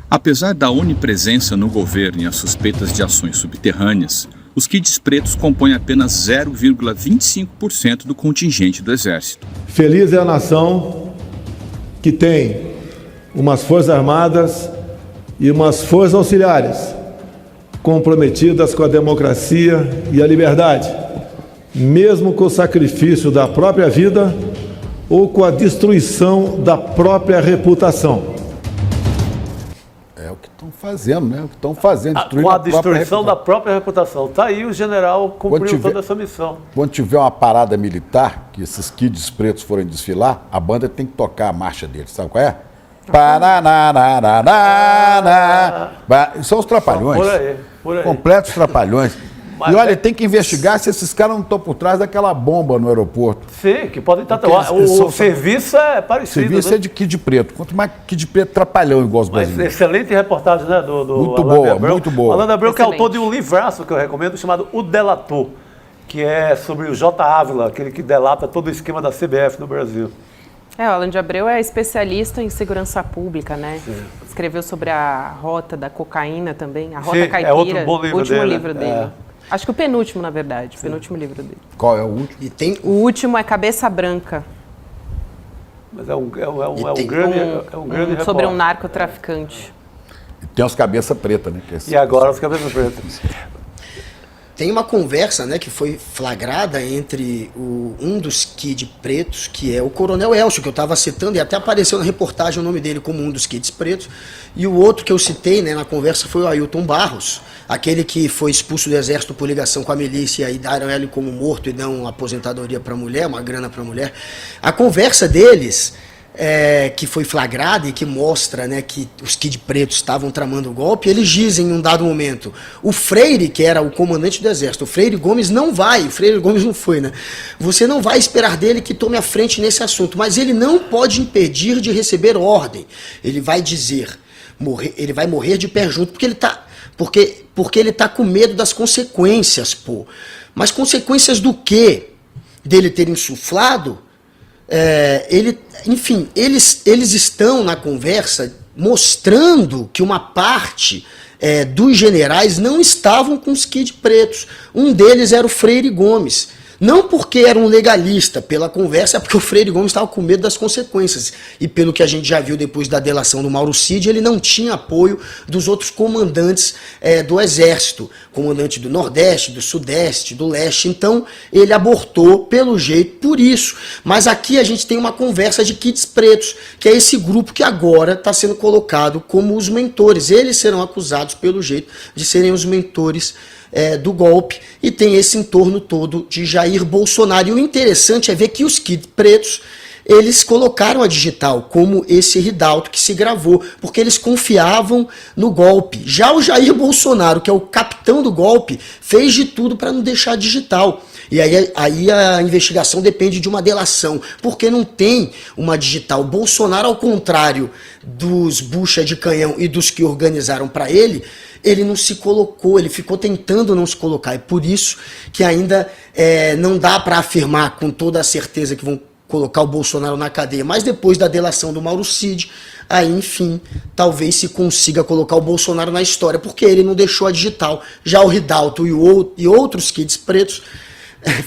Apesar da onipresença no governo e as suspeitas de ações subterrâneas, os Kids Pretos compõem apenas 0,25% do contingente do Exército. Feliz é a nação que tem umas forças armadas e umas forças auxiliares comprometidas com a democracia e a liberdade, mesmo com o sacrifício da própria vida ou com a destruição da própria reputação. É o que estão fazendo, né? O que estão fazendo, com a destruição da própria reputação. Está aí o general cumpriu toda essa missão. Quando tiver uma parada militar, que esses Kids Pretos forem desfilar, a banda tem que tocar a marcha deles, sabe qual é? São os trapalhões. Por aí. Completos trapalhões. E olha, tem que investigar se esses caras não estão por trás daquela bomba no aeroporto. Sim, que podem estar... O serviço é parecido. O serviço é de Kid Preto. Quanto mais Kid Preto, trapalhão igual os brasileiros. Excelente reportagem, né? Muito boa, muito boa. Alan Abreu, que é autor de um livraço que eu recomendo, chamado O Delator, que é sobre o J. Ávila, aquele que delata todo o esquema da CBF no Brasil. O Alan de Abreu é especialista em segurança pública, né? Sim. Escreveu sobre a rota da cocaína também, a rota caipira. É outro bom livro último dele. livro dele. Acho que o penúltimo, na verdade. O penúltimo livro dele. Qual é o último? E tem... O último é Cabeça Branca. Mas é um grande sobre um narcotraficante. E tem os cabeça preta, né? E agora os cabeças pretas. Tem uma conversa, né, que foi flagrada entre um dos Kid Pretos, que é o Coronel Elcio, que eu estava citando, e até apareceu na reportagem o nome dele como um dos Kids Pretos, e o outro que eu citei, né, na conversa foi o Ailton Barros, aquele que foi expulso do Exército por ligação com a milícia e deram ele como morto e dão uma aposentadoria para a mulher, uma grana para a mulher. A conversa deles... que foi flagrada e que mostra, né, que os Kid Pretos estavam tramando o golpe, eles dizem em um dado momento, o Freire, que era o comandante do Exército, o Freire Gomes não foi, né? Você não vai esperar dele que tome a frente nesse assunto, mas ele não pode impedir de receber ordem. Ele vai dizer, ele vai morrer de pé junto, porque ele tá com medo das consequências, pô. Mas consequências do quê? Dele ter insuflado enfim, eles estão na conversa mostrando que uma parte dos generais não estavam com os kits pretos. Um deles era o Freire Gomes. Não porque era um legalista, pela conversa, é porque o Freire Gomes estava com medo das consequências. E pelo que a gente já viu depois da delação do Mauro Cid, ele não tinha apoio dos outros comandantes do Exército. Comandante do Nordeste, do Sudeste, do Leste. Então, ele abortou, pelo jeito, por isso. Mas aqui a gente tem uma conversa de kits pretos, que é esse grupo que agora está sendo colocado como os mentores. Eles serão acusados, pelo jeito, de serem os mentores do golpe, e tem esse entorno todo de Jair Bolsonaro. E o interessante é ver que os kits pretos, eles colocaram a digital, como esse Ridalto que se gravou, porque eles confiavam no golpe. Já o Jair Bolsonaro, que é o capitão do golpe, fez de tudo para não deixar digital. E aí a investigação depende de uma delação, porque não tem uma digital. Bolsonaro, ao contrário dos bucha de canhão e dos que organizaram para ele não se colocou, ele ficou tentando não se colocar. É por isso que ainda não dá para afirmar com toda a certeza que vão colocar o Bolsonaro na cadeia. Mas depois da delação do Mauro Cid, aí, enfim, talvez se consiga colocar o Bolsonaro na história, porque ele não deixou a digital. Já o Ridalto e outros kits pretos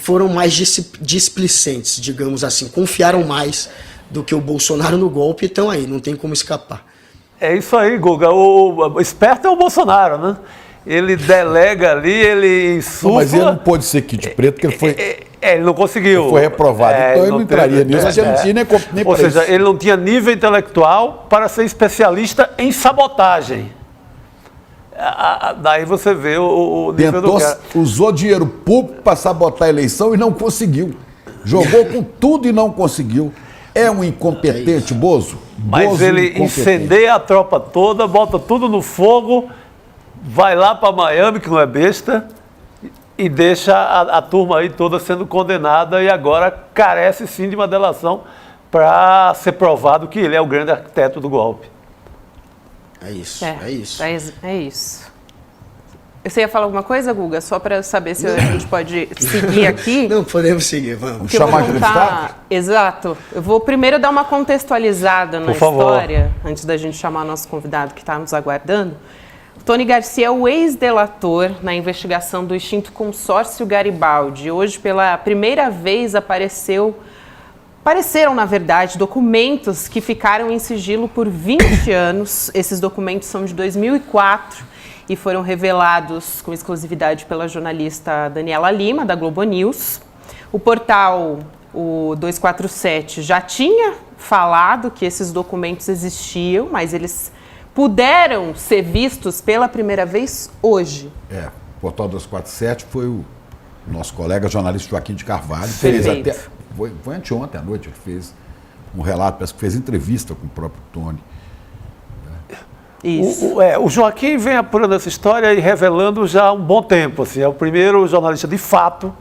foram mais displicentes, digamos assim, confiaram mais do que o Bolsonaro no golpe, então aí, não tem como escapar. É isso aí, Guga. O esperto é o Bolsonaro, né? Ele delega ali, ele insufla... Mas ele não pôde ser kit preto, porque ele foi... ele não conseguiu. Ele foi reprovado, então ele não entraria nisso, mas ele não tinha nem Ou seja, ele não tinha nível intelectual para ser especialista em sabotagem. Daí você vê o nível do cara. Usou dinheiro público para sabotar a eleição e não conseguiu. Jogou com tudo e não conseguiu. É um incompetente, Bozo. Mas ele incendeia a tropa toda, bota tudo no fogo, vai lá para Miami, que não é besta, e deixa a turma aí toda sendo condenada, e agora carece sim de uma delação para ser provado que ele é o grande arquiteto do golpe. É isso, é isso. Você ia falar alguma coisa, Guga? Só para saber se a gente pode seguir aqui. Não, podemos seguir, vamos. Chamar de destaque? Exato. Eu vou primeiro dar uma contextualizada na história, antes da gente chamar o nosso convidado que está nos aguardando. Tony Garcia é o ex-delator na investigação do extinto consórcio Garibaldi. Hoje, pela primeira vez, apareceram, na verdade, documentos que ficaram em sigilo por 20 anos. Esses documentos são de 2004 e foram revelados com exclusividade pela jornalista Daniela Lima, da Globo News. O portal, o 247, já tinha falado que esses documentos existiam, mas eles puderam ser vistos pela primeira vez hoje. O portal 247 foi o nosso colega jornalista Joaquim de Carvalho. Foi anteontem à noite, ele fez um relato, parece que fez entrevista com o próprio Tony. Isso. O Joaquim vem apurando essa história e revelando já há um bom tempo. Assim, é o primeiro jornalista de fato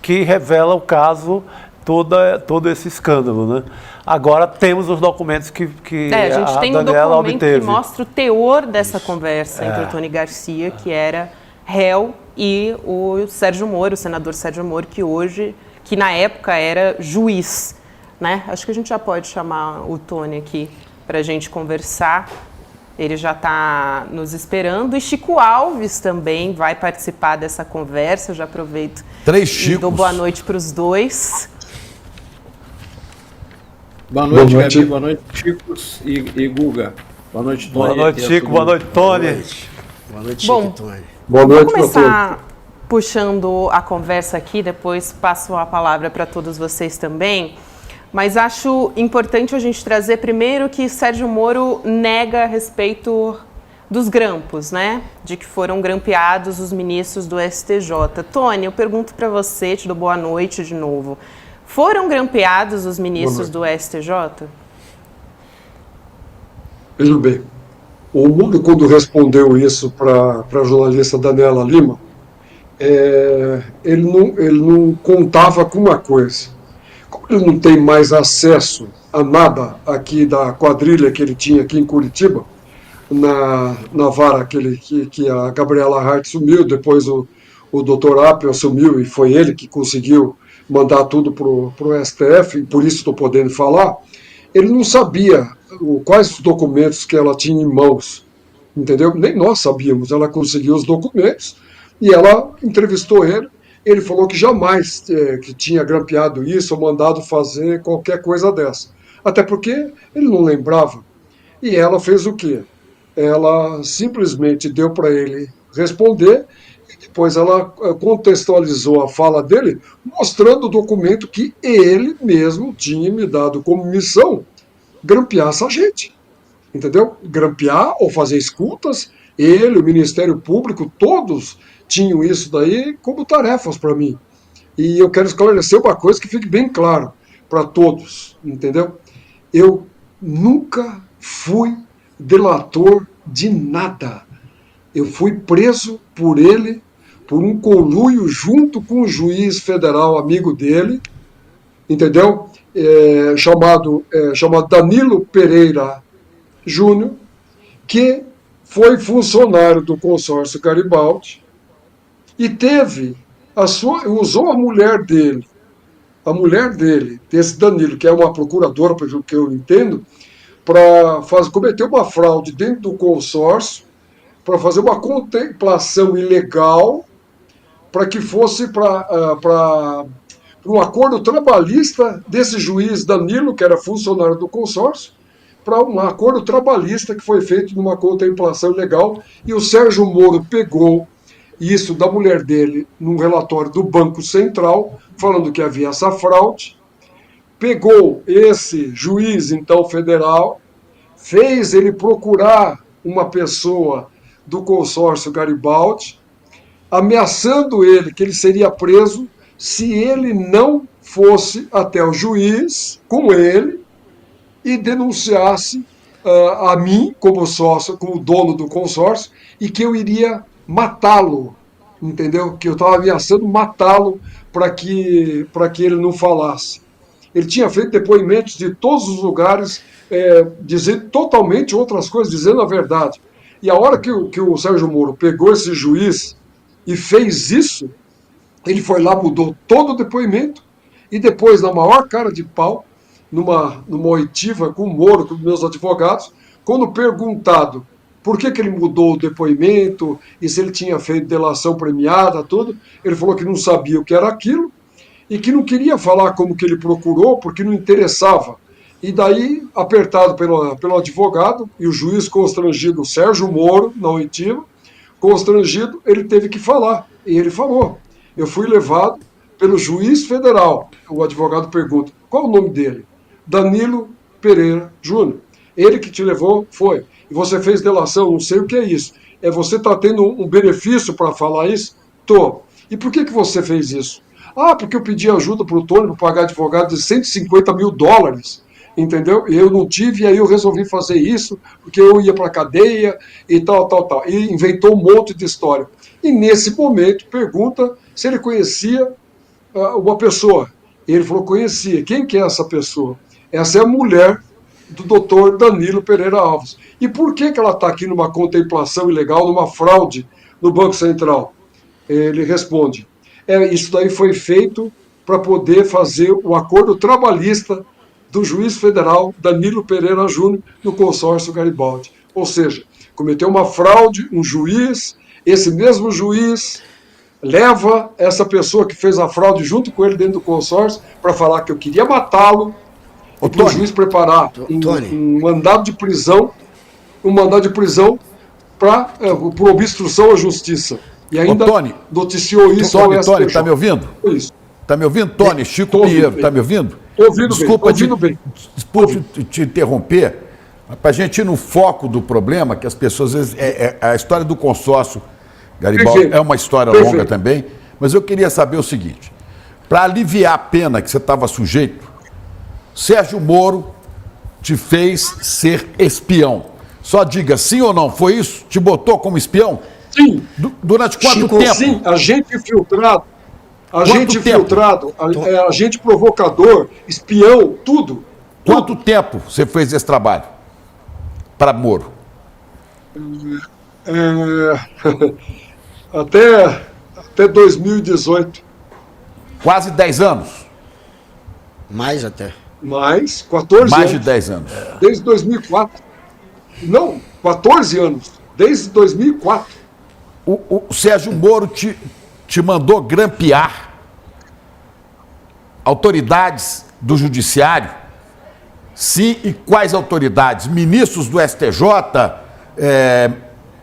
que revela o caso, todo esse escândalo, né? Agora temos os documentos que a gente tem um Daniela documento obteve. Que mostra o teor dessa conversa entre o Tony Garcia, que era réu, e o Sérgio Moro, o senador Sérgio Moro, que na época era juiz, né? Acho que a gente já pode chamar o Tony aqui para a gente conversar. Ele já está nos esperando. E Chico Alves também vai participar dessa conversa. Eu já aproveito e dou boa noite para os dois. Boa noite, Gabi. Boa noite, Chicos e Guga. Boa noite, Tony. Boa noite, Chico. Boa noite, Tony. Boa noite, Chico e Tony. Boa noite, vou começar puxando a conversa aqui, depois passo a palavra para todos vocês também. Mas acho importante a gente trazer primeiro que Sérgio Moro nega a respeito dos grampos, né? De que foram grampeados os ministros do STJ. Tony, eu pergunto para você, te dou boa noite de novo. Foram grampeados os ministros do STJ? Veja bem, o Moro, quando respondeu isso para a jornalista Daniela Lima, ele não contava com uma coisa. Como ele não tem mais acesso a nada aqui da quadrilha que ele tinha aqui em Curitiba, na vara que a Gabriela Hart sumiu, depois o Dr. Appel assumiu e foi ele que conseguiu mandar tudo para o STF, e por isso estou podendo falar, ele não sabia quais os documentos que ela tinha em mãos, entendeu? Nem nós sabíamos, ela conseguiu os documentos e ela entrevistou ele. Ele falou que jamais que tinha grampeado isso ou mandado fazer qualquer coisa dessa. Até porque ele não lembrava. E ela fez o quê? Ela simplesmente deu para ele responder e depois ela contextualizou a fala dele, mostrando o documento que ele mesmo tinha me dado como missão grampear essa gente. Entendeu? Grampear ou fazer escutas. Ele, o Ministério Público, todos tinham isso daí como tarefas para mim. E eu quero esclarecer uma coisa que fique bem claro para todos, entendeu? Eu nunca fui delator de nada. Eu fui preso por ele, por um conluio junto com um juiz federal amigo dele, entendeu? Chamado Danilo Pereira Júnior, que foi funcionário do consórcio Garibaldi, e usou a mulher dele, desse Danilo, que é uma procuradora, pelo que eu entendo, para cometer uma fraude dentro do consórcio, para fazer uma contemplação ilegal, para que fosse para um acordo trabalhista desse juiz Danilo, que era funcionário do consórcio, para um acordo trabalhista que foi feito numa contemplação ilegal, e o Sérgio Moro pegou isso da mulher dele num relatório do Banco Central, falando que havia essa fraude, pegou esse juiz, então, federal, fez ele procurar uma pessoa do consórcio Garibaldi, ameaçando ele que ele seria preso se ele não fosse até o juiz com ele e denunciasse a mim como sócio, como dono do consórcio, e que eu iria matá-lo, entendeu? Que eu estava ameaçando matá-lo para que ele não falasse. Ele tinha feito depoimentos de todos os lugares, dizendo totalmente outras coisas, dizendo a verdade. E a hora que o Sérgio Moro pegou esse juiz e fez isso, ele foi lá, mudou todo o depoimento, e depois, na maior cara de pau, numa oitiva com o Moro, com meus advogados, quando perguntado por que ele mudou o depoimento e se ele tinha feito delação premiada, tudo, ele falou que não sabia o que era aquilo e que não queria falar como que ele procurou porque não interessava. E daí, apertado pelo advogado e o juiz constrangido, Sérgio Moro, na oitiva, constrangido, ele teve que falar. E ele falou. Eu fui levado pelo juiz federal. O advogado pergunta, qual o nome dele? Danilo Pereira Júnior. Ele que te levou? Foi. E você fez delação? Não sei o que é isso. Você está tendo um benefício para falar isso? Tô. E por que você fez isso? Ah, porque eu pedi ajuda para o Tony para pagar advogado de $150 mil. Entendeu? E eu não tive, e aí eu resolvi fazer isso, porque eu ia para a cadeia e tal. E inventou um monte de história. E nesse momento pergunta se ele conhecia uma pessoa. E ele falou, conhecia. Quem que é essa pessoa? Essa é a mulher do doutor Danilo Pereira Alves. E por que ela está aqui numa contemplação ilegal, numa fraude no Banco Central? Ele responde, isso daí foi feito para poder fazer o acordo trabalhista do juiz federal Danilo Pereira Júnior no consórcio Garibaldi. Ou seja, cometeu uma fraude, um juiz, esse mesmo juiz leva essa pessoa que fez a fraude junto com ele dentro do consórcio para falar que eu queria matá-lo, para o juiz preparar um mandado de prisão, por obstrução à justiça. E ainda noticiou isso ao STJ. Tony, está me ouvindo? Está me ouvindo, Tony? Chico Pinheiro, está me ouvindo? Estou ouvindo bem. Desculpa te interromper, para a gente ir no foco do problema, que as pessoas, às vezes, a história do consórcio Garibaldi é uma história longa também, mas eu queria saber o seguinte, para aliviar a pena que você estava sujeito, Sérgio Moro te fez ser espião. Só diga sim ou não, foi isso? Te botou como espião? Sim. Durante quanto tempo? Sim, agente infiltrado. Agente provocador, espião, tudo. Quanto tempo você fez esse trabalho para Moro? Até 2018. Quase 10 anos? Mais até. Mais, 14 anos. Mais de 10 anos. Desde 2004. Não, 14 anos. Desde 2004. O Sérgio Moro te mandou grampear autoridades do Judiciário? Sim, e quais autoridades? Ministros do STJ,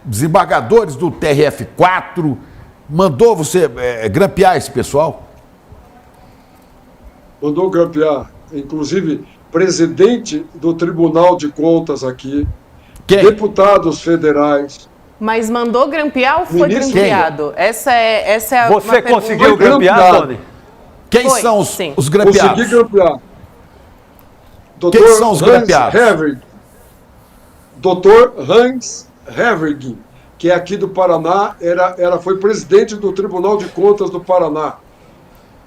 desembargadores do TRF4, mandou você grampear esse pessoal? Mandou grampear, inclusive, presidente do Tribunal de Contas aqui, deputados federais. Mas mandou grampear ou foi grampeado? Essa é a Você conseguiu grampear, Tony? Quem são os grampeados? Consegui grampear. Quem são os grampeados? Dr. Hans Hevergin, que é aqui do Paraná, foi presidente do Tribunal de Contas do Paraná.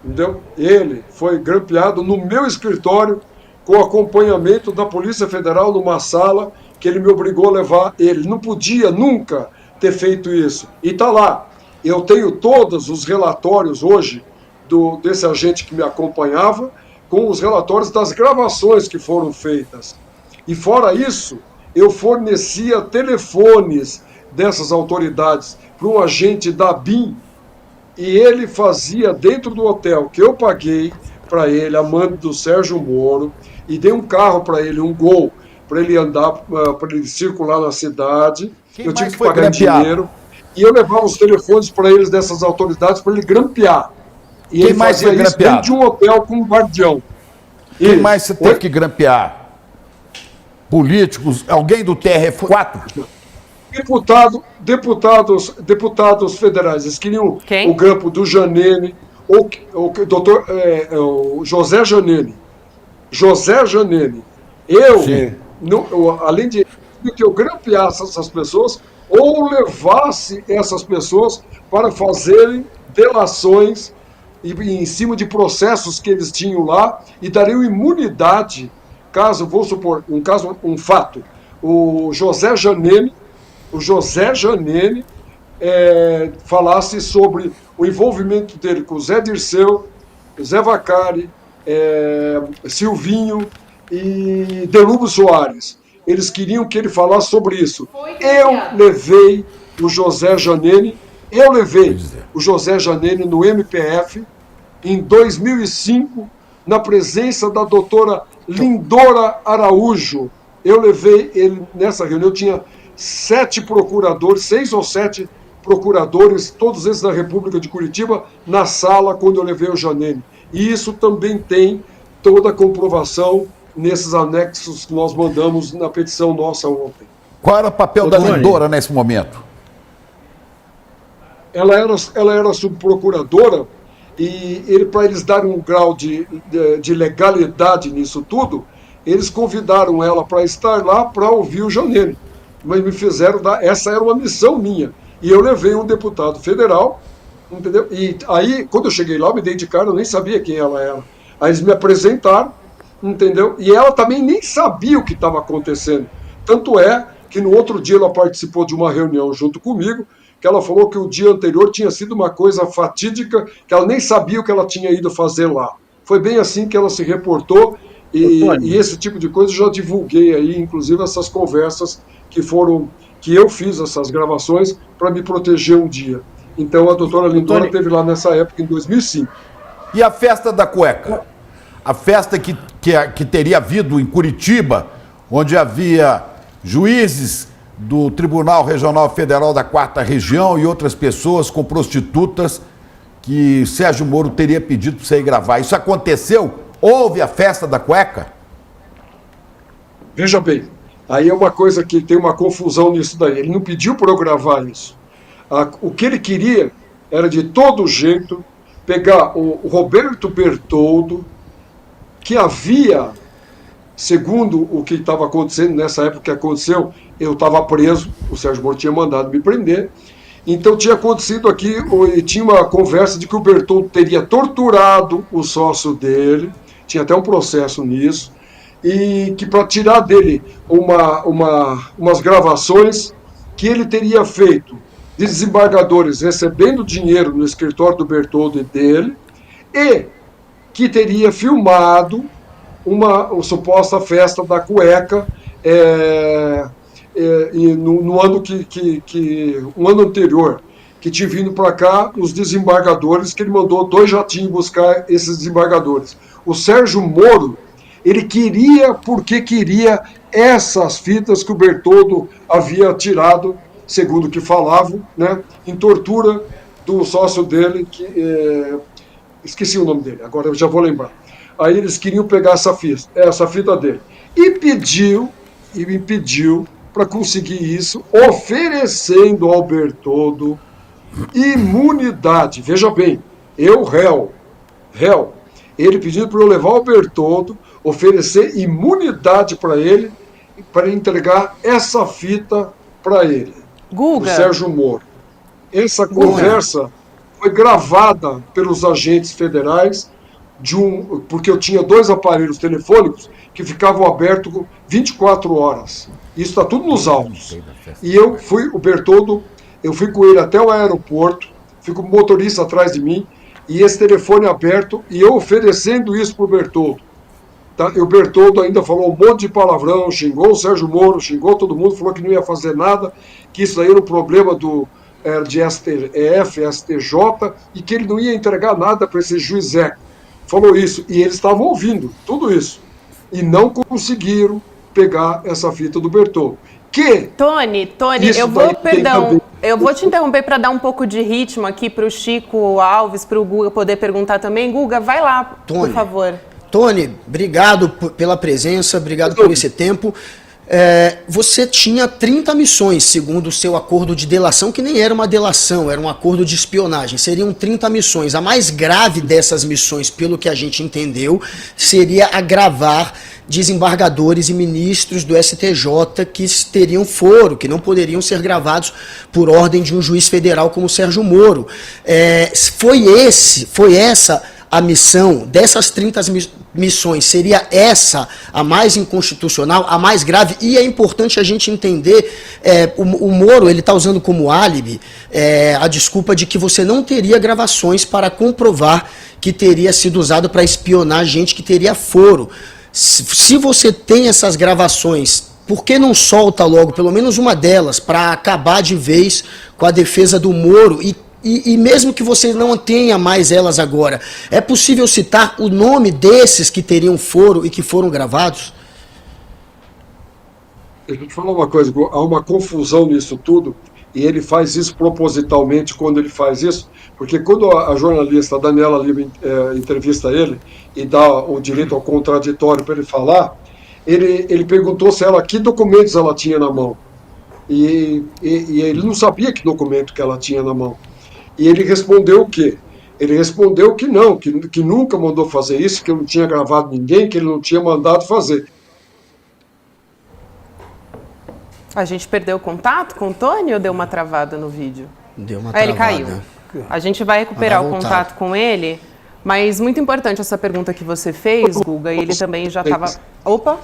Entendeu? Ele foi grampeado no meu escritório com acompanhamento da Polícia Federal numa sala que ele me obrigou a levar ele. Não podia nunca ter feito isso. E está lá. Eu tenho todos os relatórios hoje desse agente que me acompanhava, com os relatórios das gravações que foram feitas. E fora isso, eu fornecia telefones dessas autoridades para um agente da BIM, e ele fazia dentro do hotel que eu paguei para ele, a mando do Sérgio Moro, e dei um carro para ele, um Gol, para ele andar, para ele circular na cidade. Eu tive que pagar dinheiro, e eu levava os telefones para eles dessas autoridades para ele grampear. E quem ele mais fazia isso grampeado? dentro de um hotel com um guardião. Quem mais você teve que grampear? Políticos? Alguém do TRF4? Deputados federais. Eles queriam o grampo do Janene, o José Janene. José Janene. Além de que eu grampeasse essas pessoas, ou levasse essas pessoas para fazerem delações em cima de processos que eles tinham lá e dariam imunidade, caso, vou supor, um fato, o José Janene falasse sobre o envolvimento dele com o Zé Dirceu, Zé Vacari, Silvinho e Delúbio Soares. Eles queriam que ele falasse sobre isso. Eu levei o José Janene no MPF em 2005, na presença da doutora Lindora Araújo. Eu levei ele nessa reunião, tinha 6 ou 7 procuradores, todos eles da República de Curitiba, na sala quando eu levei o Janene. E isso também tem toda a comprovação nesses anexos que nós mandamos na petição nossa ontem. Qual era o papel da Lindora nesse momento? Ela era subprocuradora, e para eles darem um grau de legalidade nisso tudo, eles convidaram ela para estar lá para ouvir o Janene. Mas me fizeram essa era uma missão minha. E eu levei um deputado federal, entendeu? E aí, quando eu cheguei lá, eu me dei de cara, eu nem sabia quem ela era. Aí eles me apresentaram, entendeu? E ela também nem sabia o que estava acontecendo. Tanto é que no outro dia ela participou de uma reunião junto comigo, que ela falou que o dia anterior tinha sido uma coisa fatídica, que ela nem sabia o que ela tinha ido fazer lá. Foi bem assim que ela se reportou, e esse tipo de coisa eu já divulguei aí, inclusive essas conversas que eu fiz, essas gravações, para me proteger um dia. Então a doutora Lindora esteve lá nessa época, em 2005. E a festa da cueca? A festa que teria havido em Curitiba, onde havia juízes do Tribunal Regional Federal da 4ª Região e outras pessoas com prostitutas que Sérgio Moro teria pedido para você ir gravar. Isso aconteceu? Houve a festa da cueca? Veja bem, aí é uma coisa que tem uma confusão nisso daí. Ele não pediu para eu gravar isso. O que ele queria era, de todo jeito, pegar o Roberto Bertoldo, que havia, segundo o que estava acontecendo nessa época que aconteceu, eu estava preso, o Sérgio Moro tinha mandado me prender, então tinha acontecido aqui, tinha uma conversa de que o Bertoldo teria torturado o sócio dele, tinha até um processo nisso, e que para tirar dele umas gravações que ele teria feito de desembargadores recebendo dinheiro no escritório do Bertoldo e dele, e que teria filmado uma suposta festa da cueca no ano um ano anterior, que tinha vindo para cá os desembargadores, que ele mandou 2 jatinhos buscar esses desembargadores. O Sérgio Moro, ele queria, porque queria essas fitas que o Bertoldo havia tirado, segundo o que falavam, né, em tortura do sócio dele, esqueci o nome dele, agora eu já vou lembrar. Aí eles queriam pegar essa fita dele. E me pediu para conseguir isso, oferecendo ao Bertoldo imunidade. Veja bem, eu, réu, ele pediu para eu levar o Bertoldo, oferecer imunidade para ele entregar essa fita para ele, Guga. o Sérgio Moro. Essa conversa foi gravada pelos agentes federais, porque eu tinha 2 aparelhos telefônicos que ficavam abertos 24 horas. Isso está tudo nos autos. E eu fui com ele até o aeroporto, fico com o motorista atrás de mim, e esse telefone aberto, e eu oferecendo isso para o Bertoldo. Tá? E o Bertoldo ainda falou um monte de palavrão, xingou o Sérgio Moro, xingou todo mundo, falou que não ia fazer nada, que isso aí era um problema de STF, STJ, e que ele não ia entregar nada para esse juiz Eco. Falou isso, e eles estavam ouvindo tudo isso, e não conseguiram pegar essa fita do Bertoldo. Tony, eu vou te interromper para dar um pouco de ritmo aqui para o Chico Alves, para o Guga poder perguntar também. Guga, vai lá, por favor. Tony, obrigado pela presença, obrigado por esse tempo. Você tinha 30 missões, segundo o seu acordo de delação, que nem era uma delação, era um acordo de espionagem. Seriam 30 missões. A mais grave dessas missões, pelo que a gente entendeu, seria agravar desembargadores e ministros do STJ que teriam foro, que não poderiam ser gravados por ordem de um juiz federal como Sérgio Moro. Foi essa a missão dessas 30 missões, seria essa a mais inconstitucional, a mais grave, e é importante a gente entender, o Moro, ele está usando como álibi a desculpa de que você não teria gravações para comprovar que teria sido usado para espionar gente que teria foro. Se você tem essas gravações, por que não solta logo pelo menos uma delas para acabar de vez com a defesa do Moro e mesmo que você não tenha mais elas agora, é possível citar o nome desses que teriam foro e que foram gravados? Deixa eu te falar uma coisa, há uma confusão nisso tudo, e ele faz isso propositalmente quando ele faz isso, porque quando a jornalista Daniela Lima entrevista ele e dá o direito ao contraditório para ele falar, ele perguntou se que documentos ela tinha na mão. E ele não sabia que documento que ela tinha na mão. E ele respondeu o quê? Ele respondeu que não, que nunca mandou fazer isso, que eu não tinha gravado ninguém, que ele não tinha mandado fazer. A gente perdeu o contato com o Tony ou deu uma travada no vídeo? Deu uma travada. Ele caiu. A gente vai recuperar o contato com ele, mas muito importante essa pergunta que você fez, Guga, e ele também já estava... Opa!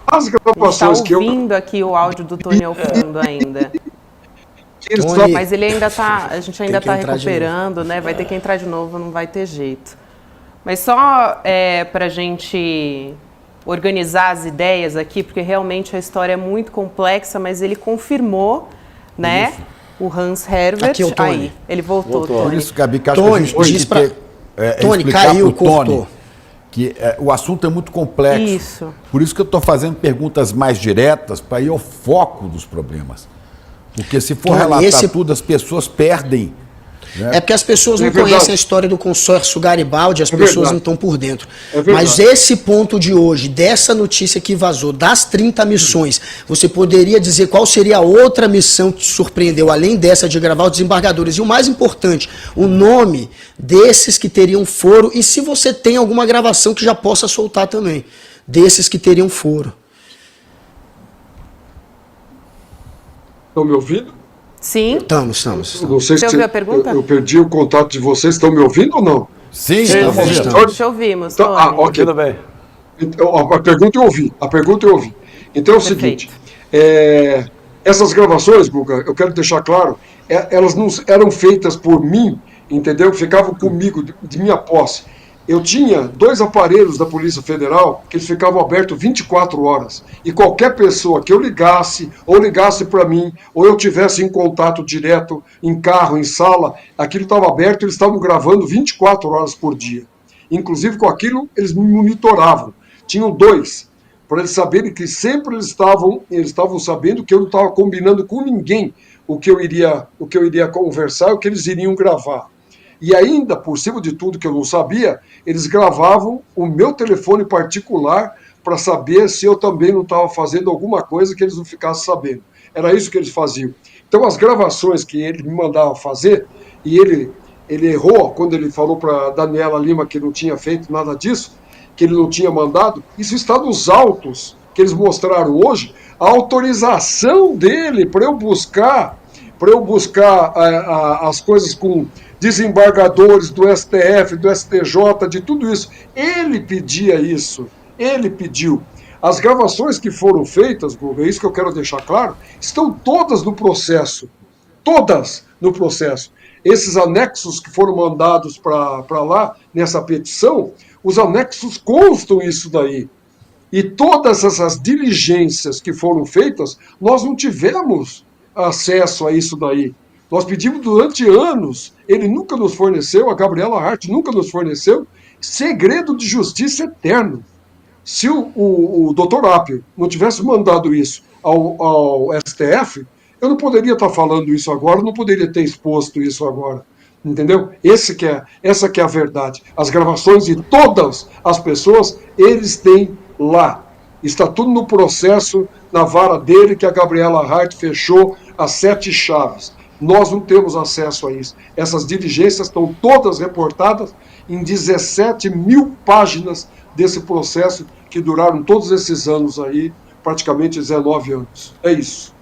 As gravações que eu... Está ouvindo aqui o áudio do Tony ao fundo ainda. Tony, mas ele ainda está, a gente ainda está recuperando, né? Vai ter que entrar de novo, não vai ter jeito. Mas só para a gente organizar as ideias aqui, porque realmente a história é muito complexa, mas ele confirmou, né? Isso. O Hans Herbert. Aqui é o Tony. Aí, ele voltou, Tony. Por isso, Gabi, que acho Tony, que a gente tem que Tony, caiu, cortou. Tony, que o assunto é muito complexo. Isso. Por isso que eu estou fazendo perguntas mais diretas para ir ao foco dos problemas. Porque se for relatar tudo, as pessoas perdem. Né? É porque as pessoas não conhecem a história do consórcio Garibaldi, as pessoas não estão por dentro. Mas esse ponto de hoje, dessa notícia que vazou, das 30 missões, você poderia dizer qual seria a outra missão que te surpreendeu, além dessa de gravar os desembargadores? E o mais importante, o nome desses que teriam foro, e se você tem alguma gravação que já possa soltar também, desses que teriam foro. Estão me ouvindo? Sim. Estamos. Não sei você ouviu a pergunta? Eu perdi o contato de vocês. Estão me ouvindo ou não? Sim, estamos ouvindo. Te ouvimos, Tony. Ok. Tudo bem. Então, a pergunta eu ouvi. Então é o seguinte, essas gravações, Guga, eu quero deixar claro, elas não eram feitas por mim, entendeu? Ficavam comigo, de minha posse. eu tinha 2 aparelhos da Polícia Federal que eles ficavam abertos 24 horas. E qualquer pessoa que eu ligasse, ou ligasse para mim, ou eu tivesse em contato direto, em carro, em sala, aquilo estava aberto e eles estavam gravando 24 horas por dia. Inclusive com aquilo eles me monitoravam. Tinham 2, para eles saberem que sempre eles estavam sabendo que eu não estava combinando com ninguém o que eu iria conversar, o que eles iriam gravar. E ainda, por cima de tudo que eu não sabia, eles gravavam o meu telefone particular para saber se eu também não estava fazendo alguma coisa que eles não ficassem sabendo. Era isso que eles faziam. Então, as gravações que ele me mandava fazer, e ele errou quando ele falou para Daniela Lima que não tinha feito nada disso, que ele não tinha mandado, isso está nos autos que eles mostraram hoje, a autorização dele para eu buscar as coisas com desembargadores do STF, do STJ, de tudo isso. Ele pedia isso, ele pediu. As gravações que foram feitas, Guga, é isso que eu quero deixar claro, estão todas no processo. Todas no processo. Esses anexos que foram mandados para lá, nessa petição, os anexos constam isso daí. E todas essas diligências que foram feitas, nós não tivemos acesso a isso daí. Nós pedimos durante anos, ele nunca nos forneceu, a Gabriela Hart nunca nos forneceu, segredo de justiça eterno. Se o doutor Apio não tivesse mandado isso ao STF, eu não poderia estar falando isso agora, não poderia ter exposto isso agora. Entendeu? Essa que é a verdade. As gravações de todas as pessoas, eles têm lá. Está tudo no processo, na vara dele, que a Gabriela Hart fechou as 7 chaves. Nós não temos acesso a isso. Essas diligências estão todas reportadas em 17 mil páginas desse processo que duraram todos esses anos aí, praticamente 19 anos. É isso.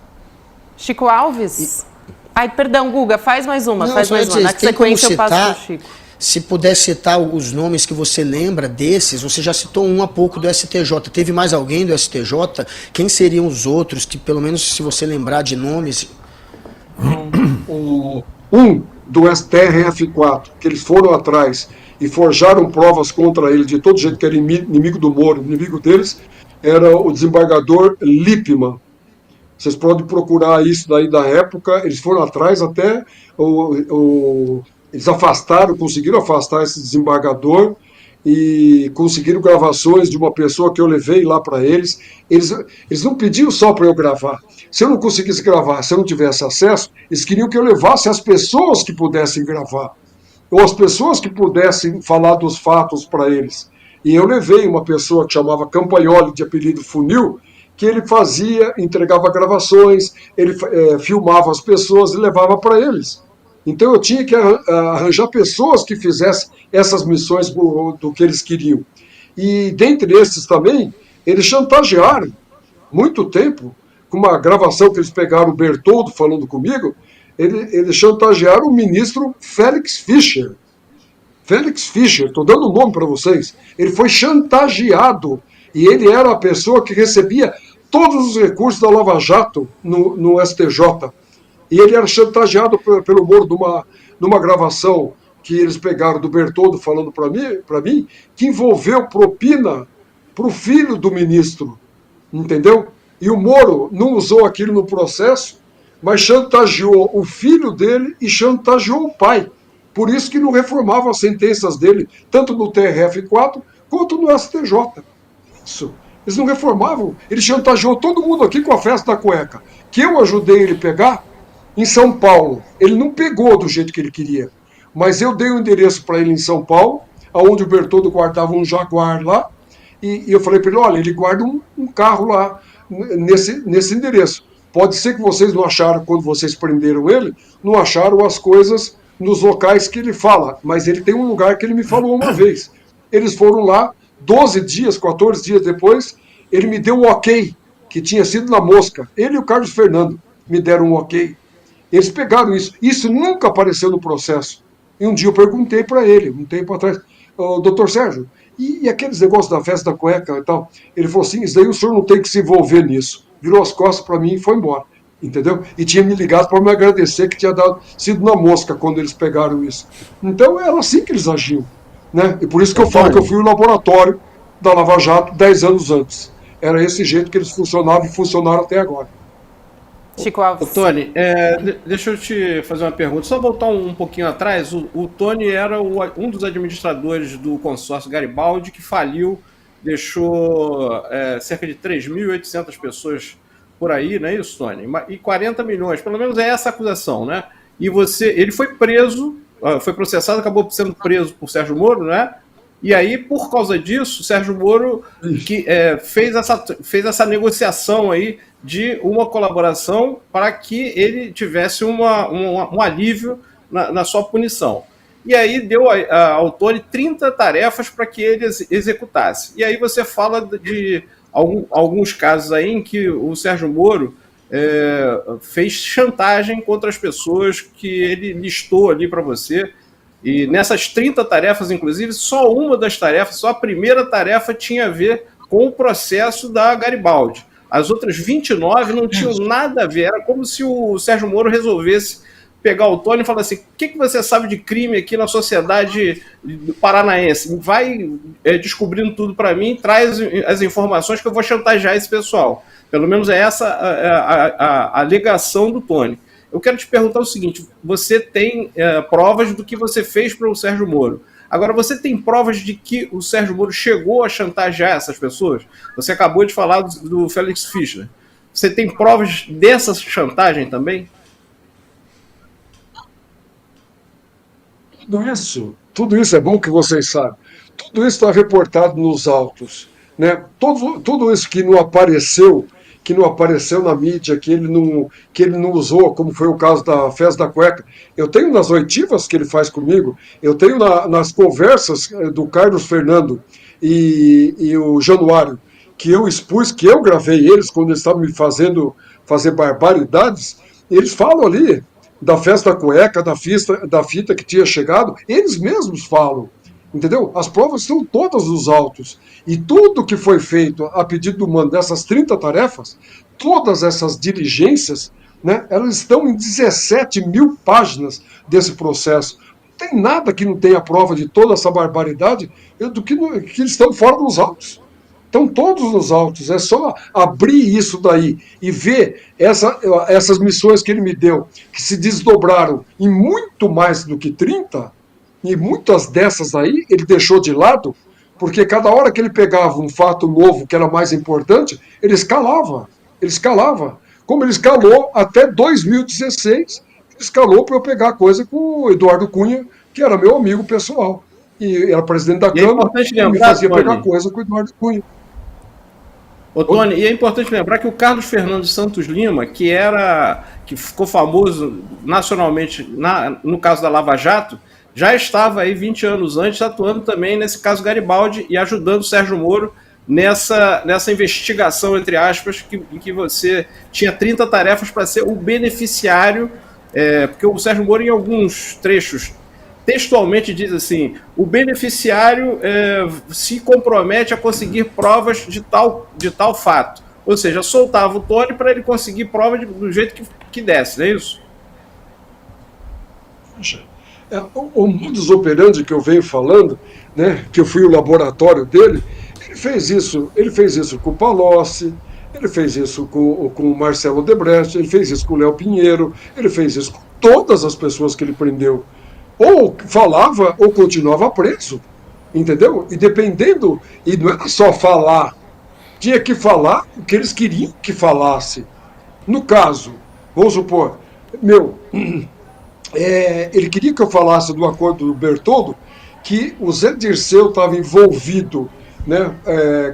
Chico Alves? Ai, perdão, Guga, faz mais uma. Não, faz mais uma. Na sequência eu passo para o Chico. Se puder citar os nomes que você lembra desses, você já citou um há pouco do STJ. Teve mais alguém do STJ? Quem seriam os outros, que pelo menos se você lembrar de nomes... Um do STRF4, que eles foram atrás e forjaram provas contra ele de todo jeito, que era inimigo do Moro, inimigo deles, era o desembargador Lippmann. Vocês podem procurar isso daí da época, eles foram atrás até, eles conseguiram afastar esse desembargador e conseguiram gravações de uma pessoa que eu levei lá para eles. Eles não pediam só para eu gravar. Se eu não conseguisse gravar, se eu não tivesse acesso, eles queriam que eu levasse as pessoas que pudessem gravar, ou as pessoas que pudessem falar dos fatos para eles. E eu levei uma pessoa que chamava Campagnoli, de apelido Funil, que ele entregava gravações, ele filmava as pessoas e levava para eles. Então eu tinha que arranjar pessoas que fizessem essas missões do que eles queriam. E dentre esses também, eles chantagearam muito tempo, com uma gravação que eles pegaram o Bertoldo falando comigo, eles chantagearam o ministro Félix Fischer. Félix Fischer, estou dando o nome para vocês. Ele foi chantageado e ele era a pessoa que recebia todos os recursos da Lava Jato no STJ. E ele era chantageado pelo Moro numa gravação que eles pegaram do Bertoldo falando para mim, que envolveu propina para o filho do ministro, entendeu? E o Moro não usou aquilo no processo, mas chantageou o filho dele e chantageou o pai. Por isso que não reformavam as sentenças dele, tanto no TRF4 quanto no STJ. Isso. Eles não reformavam. Ele chantageou todo mundo aqui com a festa da cueca, que eu ajudei ele a pegar em São Paulo. Ele não pegou do jeito que ele queria, mas eu dei o endereço para ele em São Paulo, onde o Bertoldo guardava um Jaguar lá, e eu falei para ele, olha, ele guarda um carro lá, nesse endereço. Pode ser que vocês não acharam, quando vocês prenderam ele, não acharam as coisas nos locais que ele fala, mas ele tem um lugar que ele me falou uma vez. Eles foram lá, 12 dias, 14 dias depois, ele me deu um ok, que tinha sido na Mosca. Ele e o Carlos Fernando me deram um ok. Eles pegaram isso. Isso nunca apareceu no processo. E um dia eu perguntei para ele, um tempo atrás, doutor Sérgio, e aqueles negócios da festa da cueca e tal? Ele falou assim, isso daí o senhor não tem que se envolver nisso. Virou as costas para mim e foi embora. Entendeu? E tinha me ligado para me agradecer que tinha sido na Mosca quando eles pegaram isso. Então era assim que eles agiam. Né? E por isso que eu falo que eu fui o laboratório da Lava Jato 10 anos antes. Era esse jeito que eles funcionavam e funcionaram até agora. Chico Alves. Tony, deixa eu te fazer uma pergunta. Só voltar um pouquinho atrás, o Tony era um dos administradores do consórcio Garibaldi que faliu, deixou cerca de 3.800 pessoas por aí, não é isso, Tony? E 40 milhões, pelo menos é essa a acusação, né? E ele foi preso, foi processado, acabou sendo preso por Sérgio Moro, né? E aí, por causa disso, Sérgio Moro fez essa negociação aí de uma colaboração para que ele tivesse um alívio na sua punição. E aí deu ao Tony 30 tarefas para que ele executasse. E aí você fala de alguns casos aí em que o Sérgio Moro fez chantagem contra as pessoas que ele listou ali para você. E nessas 30 tarefas, inclusive, só uma das tarefas, só a primeira tarefa tinha a ver com o processo da Garibaldi. As outras 29 não tinham nada a ver. Era como se o Sérgio Moro resolvesse pegar o Tony e falar assim: o que você sabe de crime aqui na sociedade paranaense? Vai descobrindo tudo para mim, traz as informações que eu vou chantagear esse pessoal. Pelo menos é essa a alegação do Tony. Eu quero te perguntar o seguinte: você tem provas do que você fez para o Sérgio Moro. Agora, você tem provas de que o Sérgio Moro chegou a chantagear essas pessoas? Você acabou de falar do Félix Fischler. Você tem provas dessa chantagem também? Tudo isso é bom que vocês sabem. Tudo isso está reportado nos autos, né? Tudo isso que não apareceu na mídia, que ele não usou, como foi o caso da festa da cueca. Eu tenho nas oitivas que ele faz comigo, eu tenho nas conversas do Carlos Fernando e o Januário, que eu expus, que eu gravei eles quando eles estavam me fazer barbaridades. Eles falam ali da festa da cueca, da fita que tinha chegado, eles mesmos falam. Entendeu? As provas estão todas nos autos. E tudo que foi feito a pedido do mando dessas 30 tarefas, todas essas diligências, né, elas estão em 17 mil páginas desse processo. Não tem nada que não tenha prova de toda essa barbaridade do que eles estão fora dos autos. Estão todos nos autos. É só abrir isso daí e ver essas missões que ele me deu, que se desdobraram em muito mais do que 30. E muitas dessas aí ele deixou de lado, porque cada hora que ele pegava um fato novo que era mais importante, ele escalava. Como ele escalou até 2016, ele escalou para eu pegar coisa com o Eduardo Cunha, que era meu amigo pessoal. E era presidente da Câmara, e me fazia pegar coisa com o Eduardo Cunha. Ô, Tony, e é importante lembrar que o Carlos Fernando Santos Lima, que ficou famoso nacionalmente no caso da Lava Jato, já estava aí 20 anos antes atuando também nesse caso Garibaldi e ajudando o Sérgio Moro nessa investigação, entre aspas, em que você tinha 30 tarefas para ser o beneficiário, porque o Sérgio Moro, em alguns trechos, textualmente diz assim: o beneficiário se compromete a conseguir provas de tal fato. Ou seja, soltava o Tony para ele conseguir prova do jeito que desse, não é isso? O modus operandi que eu venho falando, né, que eu fui o laboratório dele, ele fez isso com o Palocci, ele fez isso com o Marcelo Odebrecht, ele fez isso com o Léo Pinheiro, ele fez isso com todas as pessoas que ele prendeu. Ou falava ou continuava preso, entendeu? E dependendo, e não era só falar, tinha que falar o que eles queriam que falasse. No caso, vamos supor, ele queria que eu falasse do acordo do Bertoldo, que o Zé Dirceu estava envolvido, né,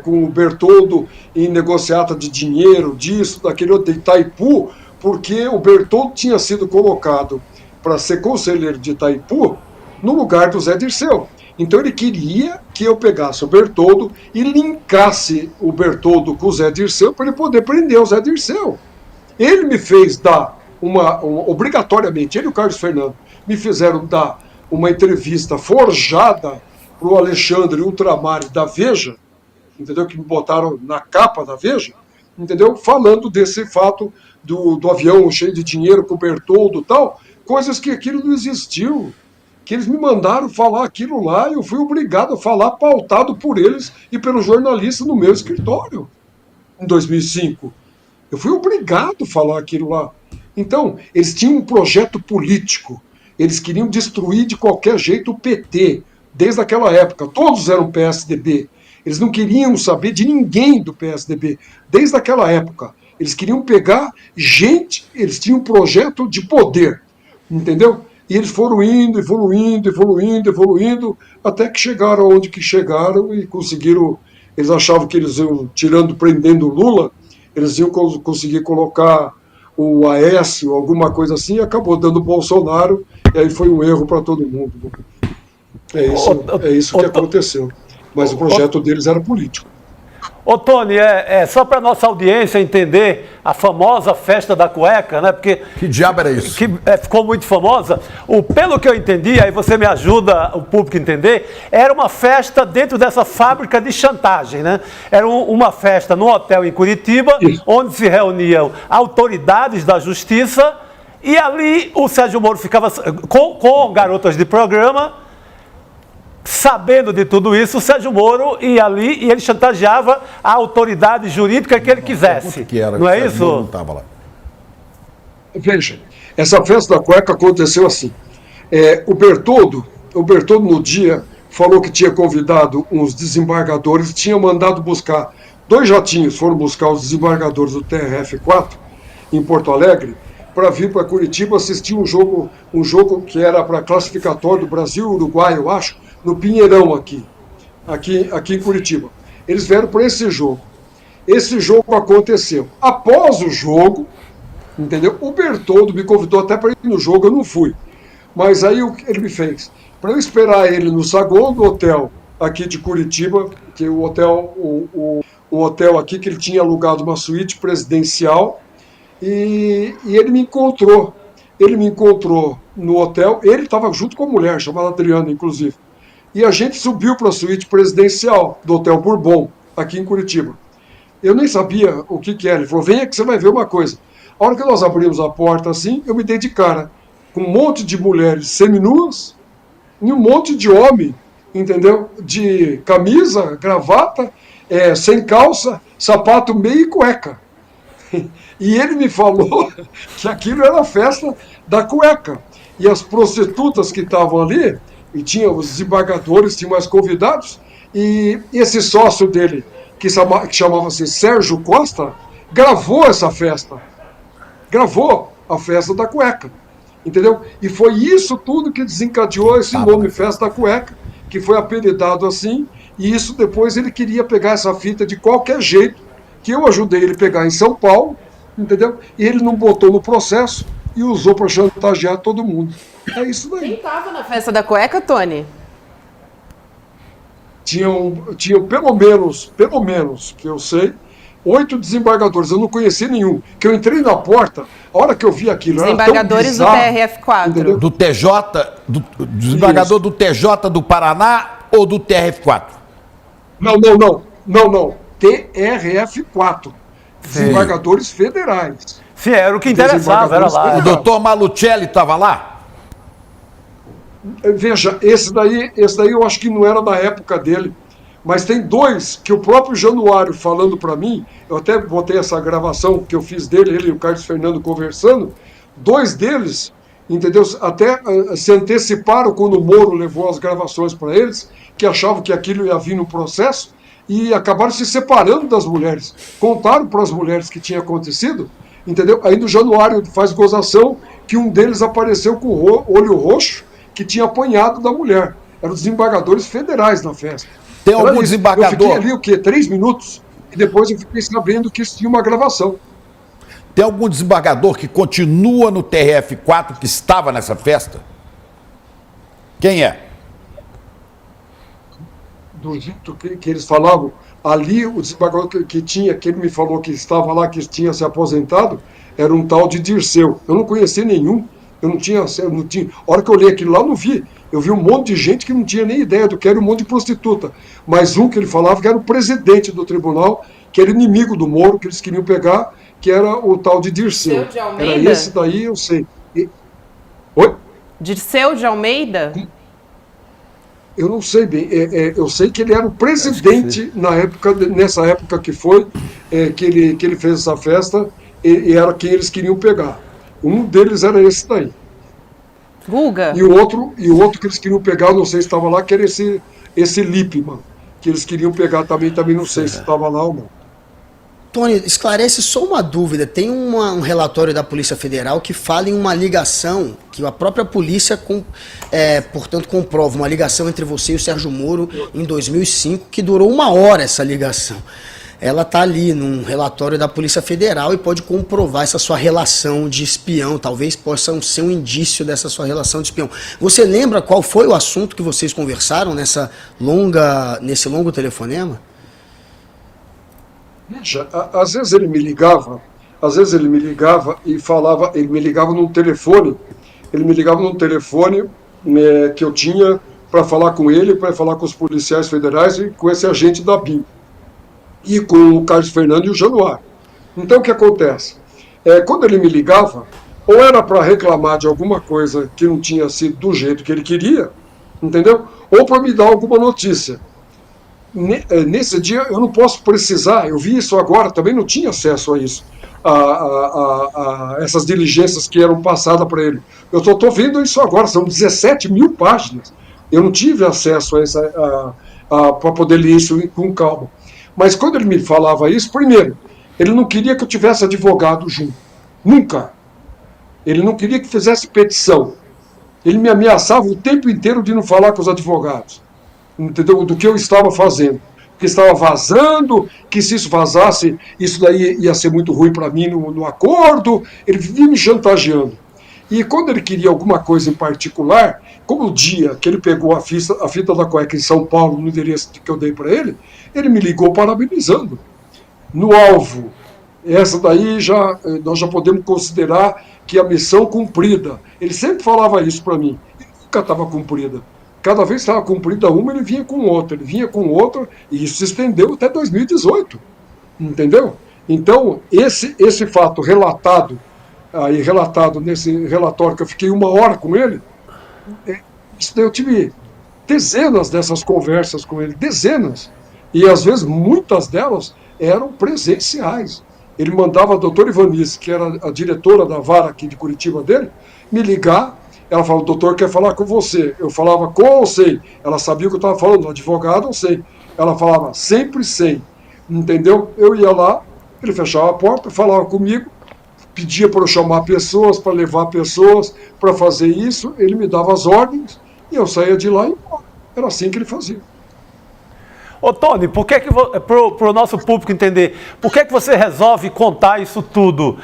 com o Bertoldo em negociata de dinheiro, disso, daquele outro, de Itaipu, porque o Bertoldo tinha sido colocado para ser conselheiro de Itaipu no lugar do Zé Dirceu. Então ele queria que eu pegasse o Bertoldo e linkasse o Bertoldo com o Zé Dirceu para ele poder prender o Zé Dirceu. Ele me fez dar obrigatoriamente, ele e o Carlos Fernando me fizeram dar uma entrevista forjada para o Alexandre Ultramar da Veja, entendeu? Que me botaram na capa da Veja, entendeu? Falando desse fato do avião cheio de dinheiro com o Bertoldo e tal, coisas que aquilo não existiu. que eles me mandaram falar aquilo lá e eu fui obrigado a falar, pautado por eles e pelos jornalistas no meu escritório, em 2005. Eu fui obrigado a falar aquilo lá. Então, eles tinham um projeto político, eles queriam destruir de qualquer jeito o PT, desde aquela época, todos eram PSDB. Eles não queriam saber de ninguém do PSDB, desde aquela época. Eles queriam pegar gente, eles tinham um projeto de poder, entendeu? E eles foram indo, evoluindo, até que chegaram onde que chegaram e conseguiram. Eles achavam que eles iam, prendendo o Lula, eles iam conseguir colocar o Aécio, alguma coisa assim, e acabou dando o Bolsonaro, e aí foi um erro para todo mundo. É isso que aconteceu. Mas o projeto deles era político. Ô Tony, só para nossa audiência entender a famosa festa da cueca, né? Porque que diabo era isso? Que ficou muito famosa. Pelo que eu entendi, aí você me ajuda o público a entender, era uma festa dentro dessa fábrica de chantagem, né? Era uma festa num hotel em Curitiba, onde se reuniam autoridades da justiça e ali o Sérgio Moro ficava com garotas de programa. Sabendo de tudo isso, o Sérgio Moro ia ali e ele chantageava a autoridade jurídica que ele quisesse. Não é isso? Não estava lá. Veja, essa festa da cueca aconteceu assim. O Bertoldo no dia falou que tinha convidado uns desembargadores, tinha mandado buscar 2 jatinhos, foram buscar os desembargadores do TRF-4 em Porto Alegre, para vir para Curitiba assistir um jogo que era para classificatório do Brasil e Uruguai, eu acho, no Pinheirão aqui em Curitiba. Eles vieram para esse jogo. Esse jogo aconteceu. Após o jogo, entendeu? O Bertoldo me convidou até para ir no jogo, eu não fui. Mas aí o que ele me fez? Para eu esperar ele no saguão do hotel aqui de Curitiba, que o hotel aqui que ele tinha alugado uma suíte presidencial, e ele me encontrou. Ele me encontrou no hotel, ele estava junto com a mulher, chamada Adriana, inclusive. E a gente subiu para a suíte presidencial do Hotel Bourbon, aqui em Curitiba. Eu nem sabia o que era. Ele falou, venha que você vai ver uma coisa. A hora que nós abrimos a porta assim, eu me dei de cara com um monte de mulheres seminuas e um monte de homem, entendeu? De camisa, gravata, sem calça, sapato meio e cueca. E ele me falou que aquilo era a festa da cueca. E as prostitutas que estavam ali, e tinha os desembargadores, tinha mais convidados, e esse sócio dele, que chamava-se Sérgio Costa, gravou essa festa. Gravou a festa da cueca. Entendeu? E foi isso tudo que desencadeou esse nome, Festa da Cueca, que foi apelidado assim, e isso depois ele queria pegar essa fita de qualquer jeito, que eu ajudei ele a pegar em São Paulo, entendeu? E ele não botou no processo e usou para chantagear todo mundo. É isso daí. Quem estava na Festa da Cueca, Tony? Tinham pelo menos, que eu sei, 8 desembargadores. Eu não conheci nenhum. Que eu entrei na porta, a hora que eu vi aquilo, desembargadores era tão do TRF4. Entendeu? Do TJ, desembargador do TJ do Paraná ou do TRF4? Não. TRF4. Desembargadores federais. Sim, era o que interessava, era lá. O doutor Malucelli estava lá? Veja, esse daí eu acho que não era da época dele, mas tem 2 que o próprio Januário falando para mim, eu até botei essa gravação que eu fiz dele, ele e o Carlos Fernando conversando, 2 deles, entendeu? Até se anteciparam quando o Moro levou as gravações para eles, que achavam que aquilo ia vir no processo, e acabaram se separando das mulheres. Contaram para as mulheres que tinha acontecido, entendeu? Aí no Januário faz gozação que um deles apareceu com o olho roxo, que tinha apanhado da mulher. Eram os desembargadores federais na festa. Tem algum desembargador? Eu fiquei ali, o quê? 3 minutos? E depois eu fiquei sabendo que isso tinha uma gravação. Tem algum desembargador que continua no TRF4 que estava nessa festa? Quem é? Do jeito que eles falavam, ali o desembargador que ele me falou que estava lá, que tinha se aposentado, era um tal de Dirceu. Eu não conhecia nenhum. Eu não tinha. A hora que eu olhei aquilo lá, eu não vi. Eu vi um monte de gente que não tinha nem ideia do que era, um monte de prostituta. Mas um que ele falava que era o presidente do tribunal, que era inimigo do Moro, que eles queriam pegar, que era o tal de Dirceu. Dirceu de Almeida? Era esse daí, eu sei. Oi? Dirceu de Almeida? Eu não sei bem, eu sei que ele era o presidente nessa época que foi, que ele fez essa festa, e era quem eles queriam pegar. Um deles era esse daí. Guga? E o outro que eles queriam pegar, não sei se estava lá, que era esse Lippmann, que eles queriam pegar também não sei se estava lá ou não. Tony, esclarece só uma dúvida. Tem um relatório da Polícia Federal que fala em uma ligação, que a própria polícia, portanto, comprova, uma ligação entre você e o Sérgio Moro em 2005, que durou 1 hora essa ligação. Ela está ali num relatório da Polícia Federal e pode comprovar essa sua relação de espião, talvez possa ser um indício dessa sua relação de espião. Você lembra qual foi o assunto que vocês conversaram nesse longo telefonema? Às vezes ele me ligava e falava, ele me ligava num telefone que eu tinha para falar com ele, para falar com os policiais federais e com esse agente da BIM, e com o Carlos Fernando e o Januário. Então o que acontece? Quando ele me ligava, ou era para reclamar de alguma coisa que não tinha sido do jeito que ele queria, entendeu? Ou para me dar alguma notícia. Nesse dia eu não posso precisar, eu vi isso agora, também não tinha acesso a isso, a essas diligências que eram passadas para ele. Eu estou vendo isso agora, são 17 mil páginas. Eu não tive acesso para poder ler isso com calma. Mas quando ele me falava isso, primeiro, ele não queria que eu tivesse advogado junto. Nunca. Ele não queria que fizesse petição. Ele me ameaçava o tempo inteiro de não falar com os advogados. Entendeu? Do que eu estava fazendo. Que estava vazando, que se isso vazasse, isso daí ia ser muito ruim para mim no acordo. Ele vivia me chantageando. E quando ele queria alguma coisa em particular, como o dia que ele pegou a fita da cueca em São Paulo, no endereço que eu dei para ele me ligou parabenizando. No alvo. Essa daí nós já podemos considerar que a missão cumprida. Ele sempre falava isso para mim. E nunca estava cumprida. Cada vez que estava cumprida uma, ele vinha com outra, e isso se estendeu até 2018. Entendeu? Então, esse fato relatado nesse relatório, que eu fiquei 1 hora com ele, eu tive dezenas dessas conversas com ele, dezenas. E às vezes muitas delas eram presenciais. Ele mandava a doutora Ivanice, que era a diretora da vara aqui de Curitiba dele, me ligar. Ela falava: o doutor quer falar com você. Eu falava: com ou sem? Ela sabia o que eu estava falando, advogado ou sem. Ela falava: sempre sem. Entendeu? Eu ia lá, ele fechava a porta, falava comigo, pedia para eu chamar pessoas, para levar pessoas, para fazer isso, ele me dava as ordens e eu saía de lá e ia embora. Era assim que ele fazia. Ô Tony, por que para o nosso público entender, por que você resolve contar isso tudo?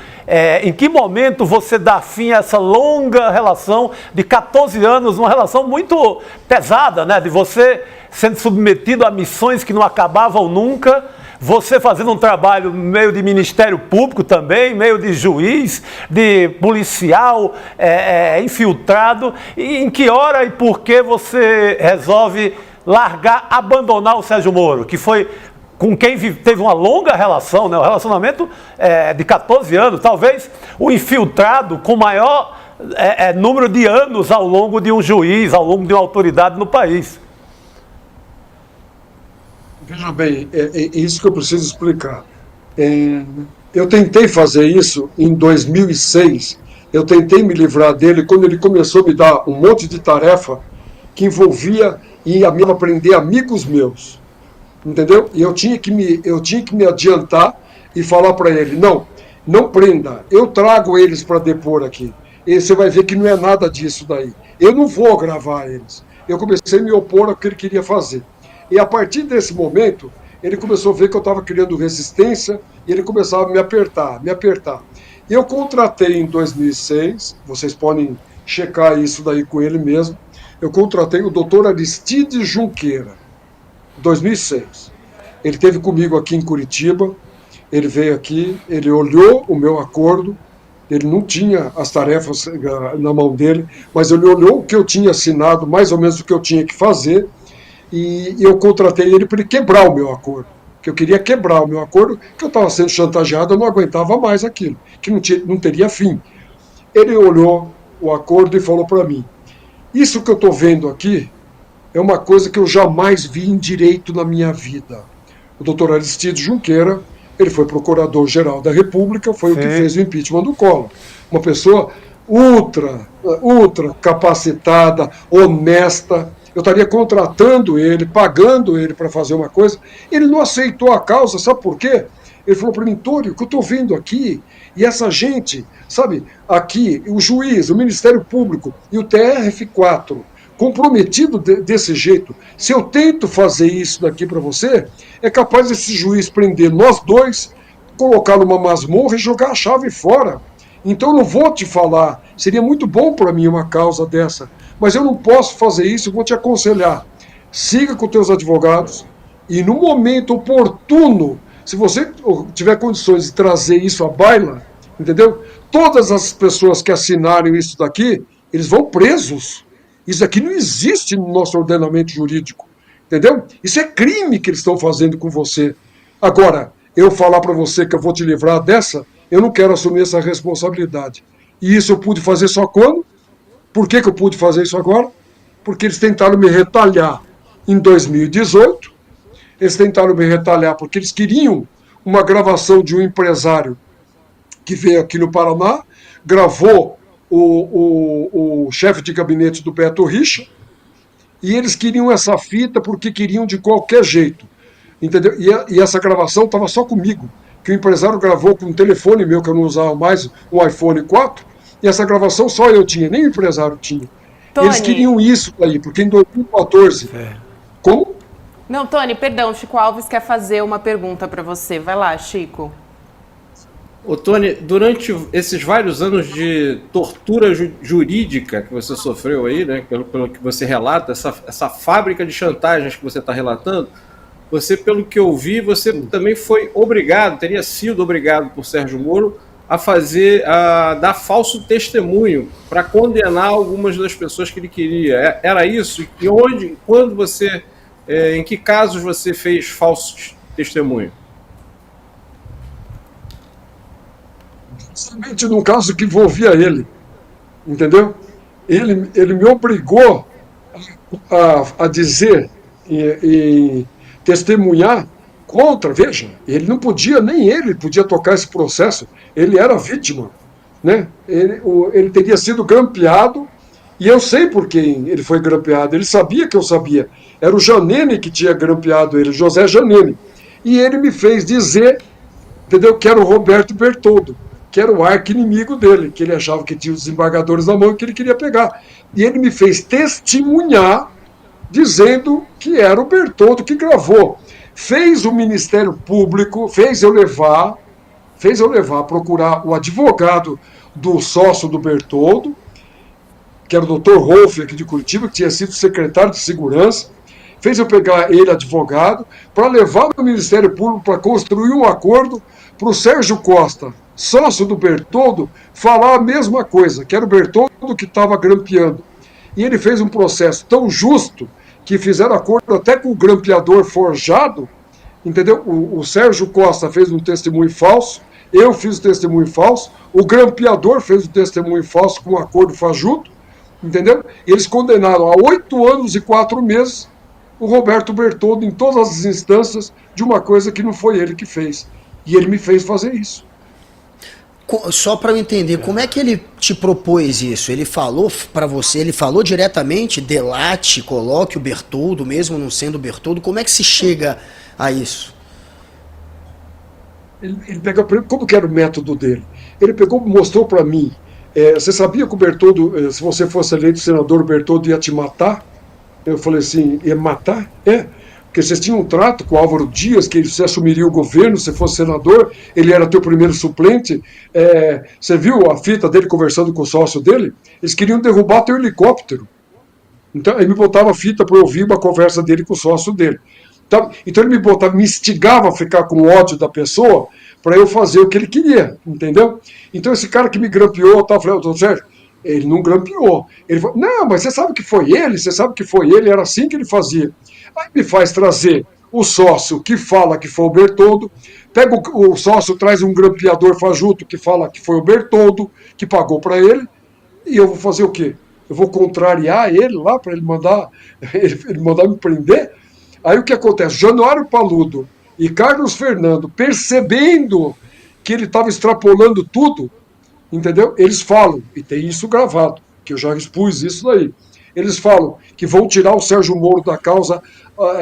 Em que momento você dá fim a essa longa relação de 14 anos, uma relação muito pesada, né? De você sendo submetido a missões que não acabavam nunca, você fazendo um trabalho meio de Ministério Público também, meio de juiz, de policial, infiltrado. E em que hora e por que você resolve abandonar o Sérgio Moro, que foi com quem teve uma longa relação, né? Um relacionamento de 14 anos, talvez o infiltrado com maior número de anos ao longo de um juiz, ao longo de uma autoridade no país. Veja bem, é isso que eu preciso explicar. Eu tentei fazer isso em 2006, eu tentei me livrar dele quando ele começou a me dar um monte de tarefa que envolvia e a mim aprender amigos meus, entendeu? E eu tinha que me adiantar e falar para ele: não prenda, eu trago eles para depor aqui, e você vai ver que não é nada disso daí, eu não vou gravar eles. Eu comecei a me opor ao que ele queria fazer, e a partir desse momento ele começou a ver que eu estava criando resistência, e ele começava a me apertar. Eu contratei em 2006, vocês podem checar isso daí com ele mesmo, eu contratei o doutor Aristides Junqueira, em 2006. Ele esteve comigo aqui em Curitiba, ele veio aqui, ele olhou o meu acordo, ele não tinha as tarefas na mão dele, mas ele olhou o que eu tinha assinado, mais ou menos o que eu tinha que fazer, e eu contratei ele para ele quebrar o meu acordo, que eu queria quebrar o meu acordo, que eu estava sendo chantageado, eu não aguentava mais aquilo, que não teria fim. Ele olhou o acordo e falou para mim: isso que eu estou vendo aqui é uma coisa que eu jamais vi em direito na minha vida. O doutor Aristides Junqueira, ele foi procurador-geral da República, foi o que fez o impeachment do Collor. Uma pessoa ultra capacitada, honesta. Eu estaria contratando ele, pagando ele para fazer uma coisa. Ele não aceitou a causa, sabe por quê? Ele falou para mim, Tony, o que eu estou vendo aqui, e essa gente, sabe, aqui, o juiz, o Ministério Público e o TRF4, comprometido desse jeito, se eu tento fazer isso daqui para você, é capaz esse juiz prender nós dois, colocar numa masmorra e jogar a chave fora. Então eu não vou te falar, seria muito bom para mim uma causa dessa, mas eu não posso fazer isso, eu vou te aconselhar. Siga com teus advogados e no momento oportuno, se você tiver condições de trazer isso à baila, entendeu? Todas as pessoas que assinarem isso daqui, eles vão presos. Isso aqui não existe no nosso ordenamento jurídico, entendeu? Isso é crime que eles estão fazendo com você. Agora, eu falar para você que eu vou te livrar dessa, eu não quero assumir essa responsabilidade. E isso eu pude fazer só quando? Por que eu pude fazer isso agora? Porque eles tentaram me retalhar em 2018, eles tentaram me retalhar porque eles queriam uma gravação de um empresário que veio aqui no Paraná, gravou o chefe de gabinete do Beto Richa, e eles queriam essa fita porque queriam de qualquer jeito, entendeu? E essa gravação estava só comigo, que o empresário gravou com um telefone meu, que eu não usava mais, um iPhone 4, e essa gravação só eu tinha, nem o empresário tinha. Tony. Eles queriam isso aí, porque em 2014... Como? Não, Tony, perdão, Chico Alves quer fazer uma pergunta para você. Vai lá, Chico. Ô, Tony, durante esses vários anos de tortura jurídica que você sofreu aí, né, pelo que você relata, essa fábrica de chantagens que você está relatando, você, pelo que eu vi, você também foi obrigado, teria sido obrigado por Sérgio Moro a dar falso testemunho para condenar algumas das pessoas que ele queria. Era isso? E onde, quando você, em que casos você fez falso testemunho? Somente num caso que envolvia ele, entendeu? Ele me obrigou a dizer e testemunhar contra, veja, ele não podia, nem ele podia tocar esse processo, ele era vítima, né? Ele teria sido grampeado, e eu sei por quem ele foi grampeado, ele sabia que eu sabia, era o Janene que tinha grampeado ele, José Janene, e ele me fez dizer, entendeu, que era o Roberto Bertoldo, que era o arqui-inimigo dele, que ele achava que tinha os desembargadores na mão e que ele queria pegar. E ele me fez testemunhar, dizendo que era o Bertoldo que gravou. Fez o Ministério Público, fez eu levar a procurar o advogado do sócio do Bertoldo, que era o Dr. Rolf, aqui de Curitiba, que tinha sido secretário de Segurança, fez eu pegar ele, advogado, para levar no Ministério Público para construir um acordo para o Sérgio Costa, sócio do Bertoldo, falar a mesma coisa, que era o Bertoldo que estava grampeando. E ele fez um processo tão justo que fizeram acordo até com o grampeador forjado, entendeu? O Sérgio Costa fez um testemunho falso, eu fiz o testemunho falso, o grampeador fez o testemunho falso com um acordo fajuto, entendeu? E eles condenaram a 8 anos e 4 meses o Roberto Bertoldo em todas as instâncias de uma coisa que não foi ele que fez. E ele me fez fazer isso. Só para eu entender, como é que ele te propôs isso? Ele falou para você, ele falou diretamente, delate, coloque o Bertoldo, mesmo não sendo o Bertoldo, como é que se chega a isso? Ele pegou, como que era o método dele? Ele pegou, mostrou para mim, você sabia que o Bertoldo, se você fosse eleito senador, o Bertoldo ia te matar? Eu falei assim, ia matar? Porque vocês tinham um trato com o Álvaro Dias, que você assumiria o governo, se fosse senador, ele era teu primeiro suplente. Você viu a fita dele conversando com o sócio dele? Eles queriam derrubar teu helicóptero. Então, ele me botava a fita para eu ouvir uma conversa dele com o sócio dele. Então ele me instigava a ficar com ódio da pessoa para eu fazer o que ele queria, entendeu? Então esse cara que me grampeou, eu falei, doutor Sérgio, ele não grampeou. Ele falou, não, mas você sabe que foi ele, era assim que ele fazia. Aí me faz trazer o sócio que fala que foi o Bertoldo, pega o sócio, traz um grampeador fajuto que fala que foi o Bertoldo, que pagou para ele, e eu vou fazer o quê? Eu vou contrariar ele lá para ele mandar me prender? Aí o que acontece? Januário Paludo e Carlos Fernando, percebendo que ele estava extrapolando tudo, entendeu? Eles falam, e tem isso gravado, que eu já expus isso daí, eles falam que vão tirar o Sérgio Moro da causa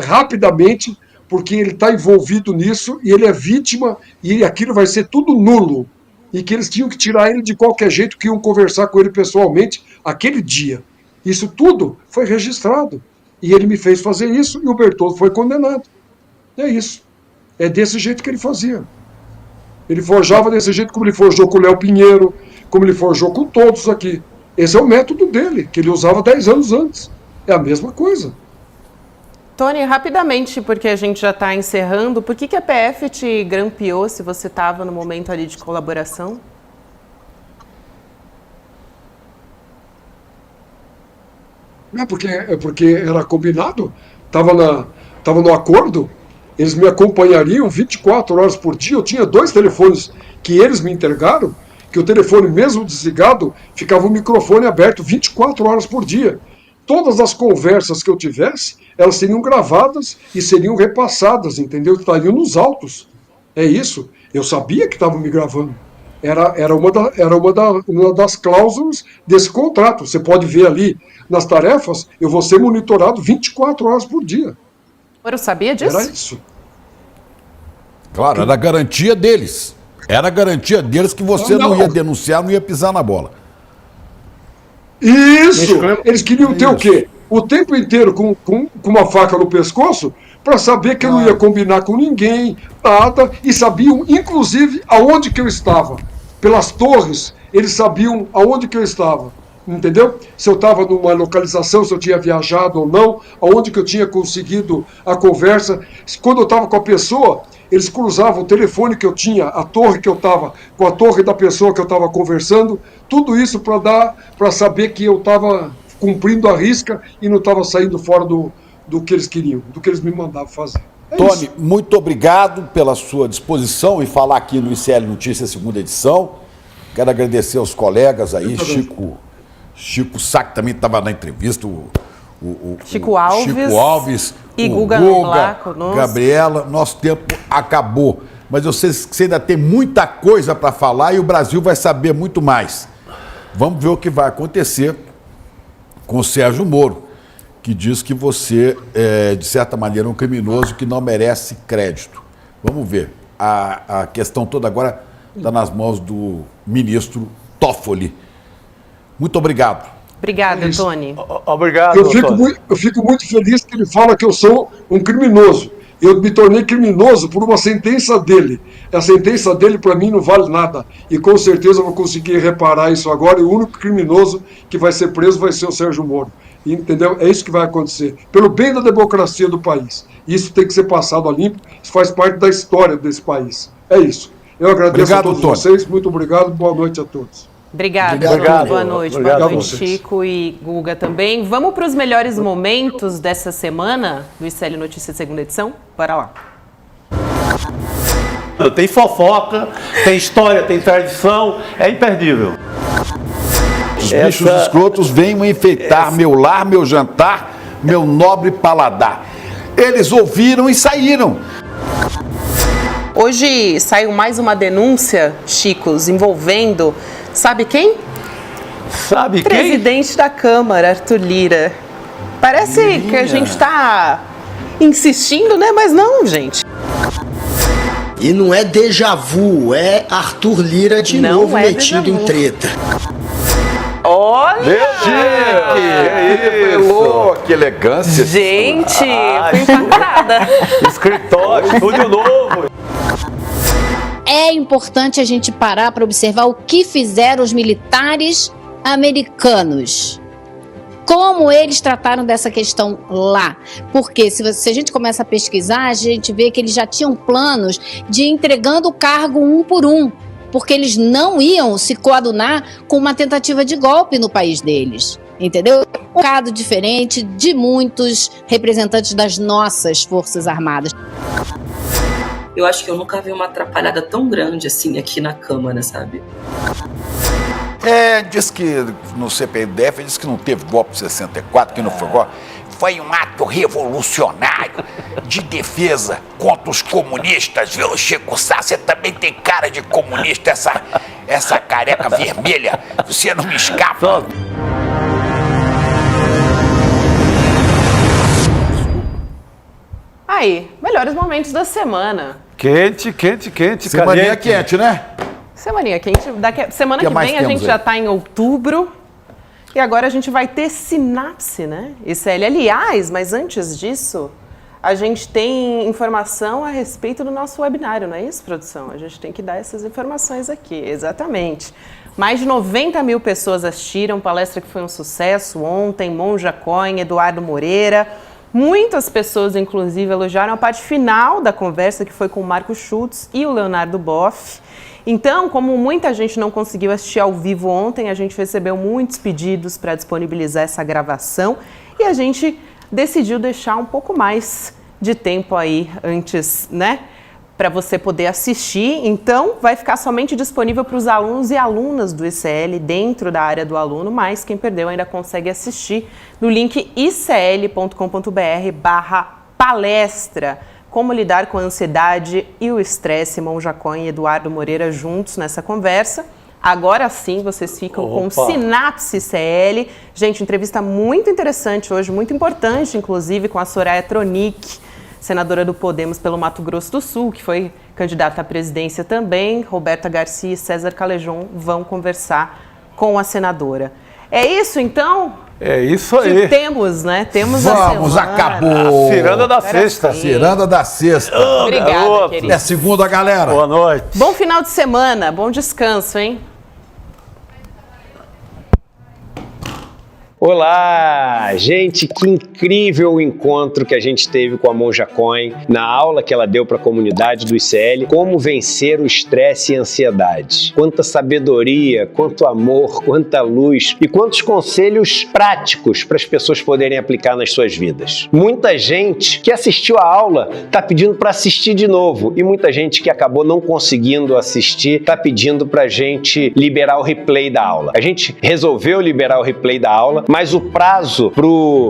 rapidamente, porque ele está envolvido nisso e ele é vítima e aquilo vai ser tudo nulo. E que eles tinham que tirar ele de qualquer jeito, que iam conversar com ele pessoalmente aquele dia. Isso tudo foi registrado. E ele me fez fazer isso e o Bertoldo foi condenado. É isso. É desse jeito que ele fazia. Ele forjava desse jeito como ele forjou com o Léo Pinheiro, como ele forjou com todos aqui. Esse é o método dele, que ele usava 10 anos antes. É a mesma coisa. Tony, rapidamente, porque a gente já está encerrando, por que a PF te grampeou se você estava no momento ali de colaboração? Porque era combinado, estava no acordo, eles me acompanhariam 24 horas por dia, eu tinha 2 telefones que eles me entregaram, que o telefone mesmo desligado, ficava o microfone aberto 24 horas por dia. Todas as conversas que eu tivesse, elas seriam gravadas e seriam repassadas, entendeu? Estariam nos autos. É isso. Eu sabia que estavam me gravando. Era uma das cláusulas desse contrato. Você pode ver ali nas tarefas, eu vou ser monitorado 24 horas por dia. Você sabia disso? Era isso. Claro, era a garantia deles. Era a garantia deles que você não ia denunciar, não ia pisar na bola. Isso! Eles queriam ter o quê? O tempo inteiro com uma faca no pescoço para saber que eu não ia combinar com ninguém, nada, e sabiam, inclusive, aonde que eu estava. Pelas torres, eles sabiam aonde que eu estava, entendeu? Se eu estava numa localização, se eu tinha viajado ou não, aonde que eu tinha conseguido a conversa. Quando eu estava com a pessoa, eles cruzavam o telefone que eu tinha, a torre que eu estava, com a torre da pessoa que eu estava conversando, tudo isso para saber que eu estava cumprindo a risca e não estava saindo fora do que eles queriam, do que eles me mandavam fazer. Tony, muito obrigado pela sua disposição em falar aqui no ICL Notícias, segunda edição. Quero agradecer aos colegas aí, Chico Sá, que também estava na entrevista, Chico Alves e Guga conosco. Gabriela. Nosso tempo acabou, mas eu sei que você ainda tem muita coisa para falar e o Brasil vai saber muito mais. Vamos ver o que vai acontecer com o Sérgio Moro, que diz que você é, de certa maneira, um criminoso que não merece crédito. Vamos ver. A questão toda agora está nas mãos do ministro Toffoli. Muito obrigado. Obrigada, Tony. Obrigado, eu fico muito feliz que ele fala que eu sou um criminoso. Eu me tornei criminoso por uma sentença dele. A sentença dele, para mim, não vale nada. E com certeza eu vou conseguir reparar isso agora. E o único criminoso que vai ser preso vai ser o Sérgio Moro. Entendeu? É isso que vai acontecer. Pelo bem da democracia do país. Isso tem que ser passado a limpo. Isso faz parte da história desse país. É isso. Eu agradeço a todos vocês. Muito obrigado. Boa noite a todos. Obrigada, boa noite. Boa noite, Chico e Guga também. Vamos para os melhores momentos dessa semana do ICL Notícias segunda edição? Bora lá. Tem fofoca, tem história, tem tradição, é imperdível. Os bichos escrotos venham enfeitar meu lar, meu jantar, meu nobre paladar. Eles ouviram e saíram. Hoje saiu mais uma denúncia, Chicos, envolvendo... Sabe quem? Sabe quem? Presidente da Câmara, Arthur Lira. Parece que a gente está insistindo, né? Mas não, gente. E não é déjà vu, é Arthur Lira de novo metido em treta. Olha! Que elegância! Gente, fui impactada. Escritório, estúdio novo. É importante a gente parar para observar o que fizeram os militares americanos. Como eles trataram dessa questão lá. Porque se a gente começa a pesquisar, a gente vê que eles já tinham planos de ir entregando o cargo um por um. Porque eles não iam se coadunar com uma tentativa de golpe no país deles. Entendeu? Um caso diferente de muitos representantes das nossas Forças Armadas. Eu acho que eu nunca vi uma atrapalhada tão grande assim aqui na Câmara, sabe? Diz que no CPDF diz que não teve golpe de 64, que não foi golpe. Foi um ato revolucionário de defesa contra os comunistas, viu, Chico Sá? Você também tem cara de comunista, essa careca vermelha. Você não me escapa. Aí, melhores momentos da semana. Quente. Semaninha quente, né? Semaninha quente. Semana que vem a gente já está em outubro. E agora a gente vai ter sinapse, né? ICL. Aliás, mas antes disso, a gente tem informação a respeito do nosso webinário, não é isso, produção? A gente tem que dar essas informações aqui, exatamente. Mais de 90 mil pessoas assistiram, palestra que foi um sucesso ontem, Monja Coin, Eduardo Moreira. Muitas pessoas, inclusive, elogiaram a parte final da conversa, que foi com o Marco Schultz e o Leonardo Boff. Então, como muita gente não conseguiu assistir ao vivo ontem, a gente recebeu muitos pedidos para disponibilizar essa gravação e a gente decidiu deixar um pouco mais de tempo aí antes, né, para você poder assistir. Então, vai ficar somente disponível para os alunos e alunas do ICL dentro da área do aluno, mas quem perdeu ainda consegue assistir no link icl.com.br/palestra. Como lidar com a ansiedade e o estresse, Monja Coin e Eduardo Moreira juntos nessa conversa. Agora sim, vocês ficam com Sinapse ICL. Gente, entrevista muito interessante hoje, muito importante, inclusive, com a Soraya Tronic, senadora do Podemos pelo Mato Grosso do Sul, que foi candidata à presidência também. Roberta Garcia e César Calejon vão conversar com a senadora. É isso, então? É isso aí. Temos, né? Temos Vamos, a semana. acabou. A ciranda da sexta. Ciranda da sexta. Obrigada, querido. É segunda, galera. Boa noite. Bom final de semana, bom descanso, hein? Olá, gente, que incrível o encontro que a gente teve com a Monja Coin na aula que ela deu para a comunidade do ICL, como vencer o estresse e a ansiedade. Quanta sabedoria, quanto amor, quanta luz e quantos conselhos práticos para as pessoas poderem aplicar nas suas vidas. Muita gente que assistiu a aula está pedindo para assistir de novo e muita gente que acabou não conseguindo assistir está pedindo para a gente liberar o replay da aula. A gente resolveu liberar o replay da aula, mas o prazo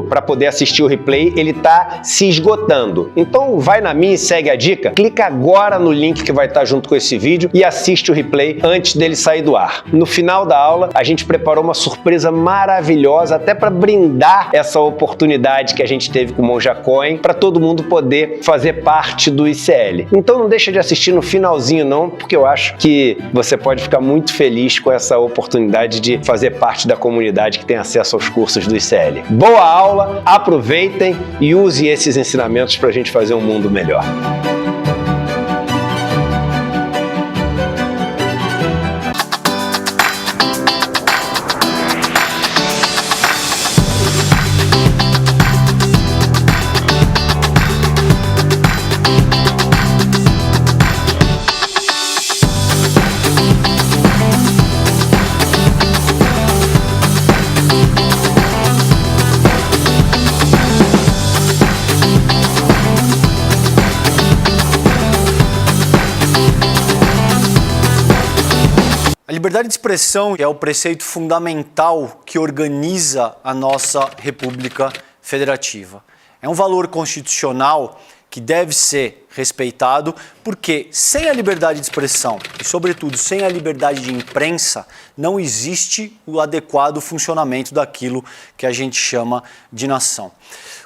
para poder assistir o replay, ele tá se esgotando. Então vai na minha e segue a dica, clica agora no link que vai estar junto com esse vídeo e assiste o replay antes dele sair do ar. No final da aula, a gente preparou uma surpresa maravilhosa, até para brindar essa oportunidade que a gente teve com o Monja Coin, para todo mundo poder fazer parte do ICL. Então não deixa de assistir no finalzinho não, porque eu acho que você pode ficar muito feliz com essa oportunidade de fazer parte da comunidade que tem acesso aos cursos do ICL. Boa aula, aproveitem e usem esses ensinamentos para a gente fazer um mundo melhor. A liberdade de expressão é o preceito fundamental que organiza a nossa República Federativa. É um valor constitucional que deve ser respeitado, porque sem a liberdade de expressão e, sobretudo, sem a liberdade de imprensa, não existe o adequado funcionamento daquilo que a gente chama de nação.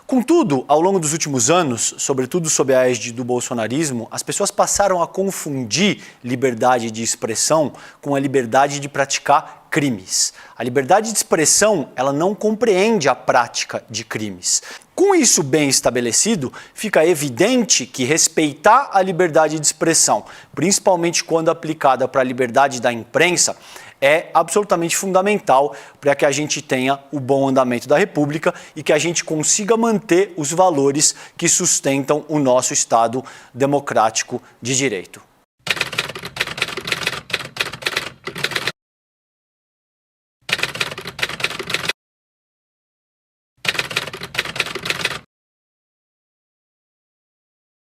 Contudo, ao longo dos últimos anos, sobretudo sob a égide do bolsonarismo, as pessoas passaram a confundir liberdade de expressão com a liberdade de praticar crimes. A liberdade de expressão, ela não compreende a prática de crimes. Com isso bem estabelecido, fica evidente que respeitar a liberdade de expressão, principalmente quando aplicada para a liberdade da imprensa, é absolutamente fundamental para que a gente tenha o bom andamento da República e que a gente consiga manter os valores que sustentam o nosso Estado democrático de direito.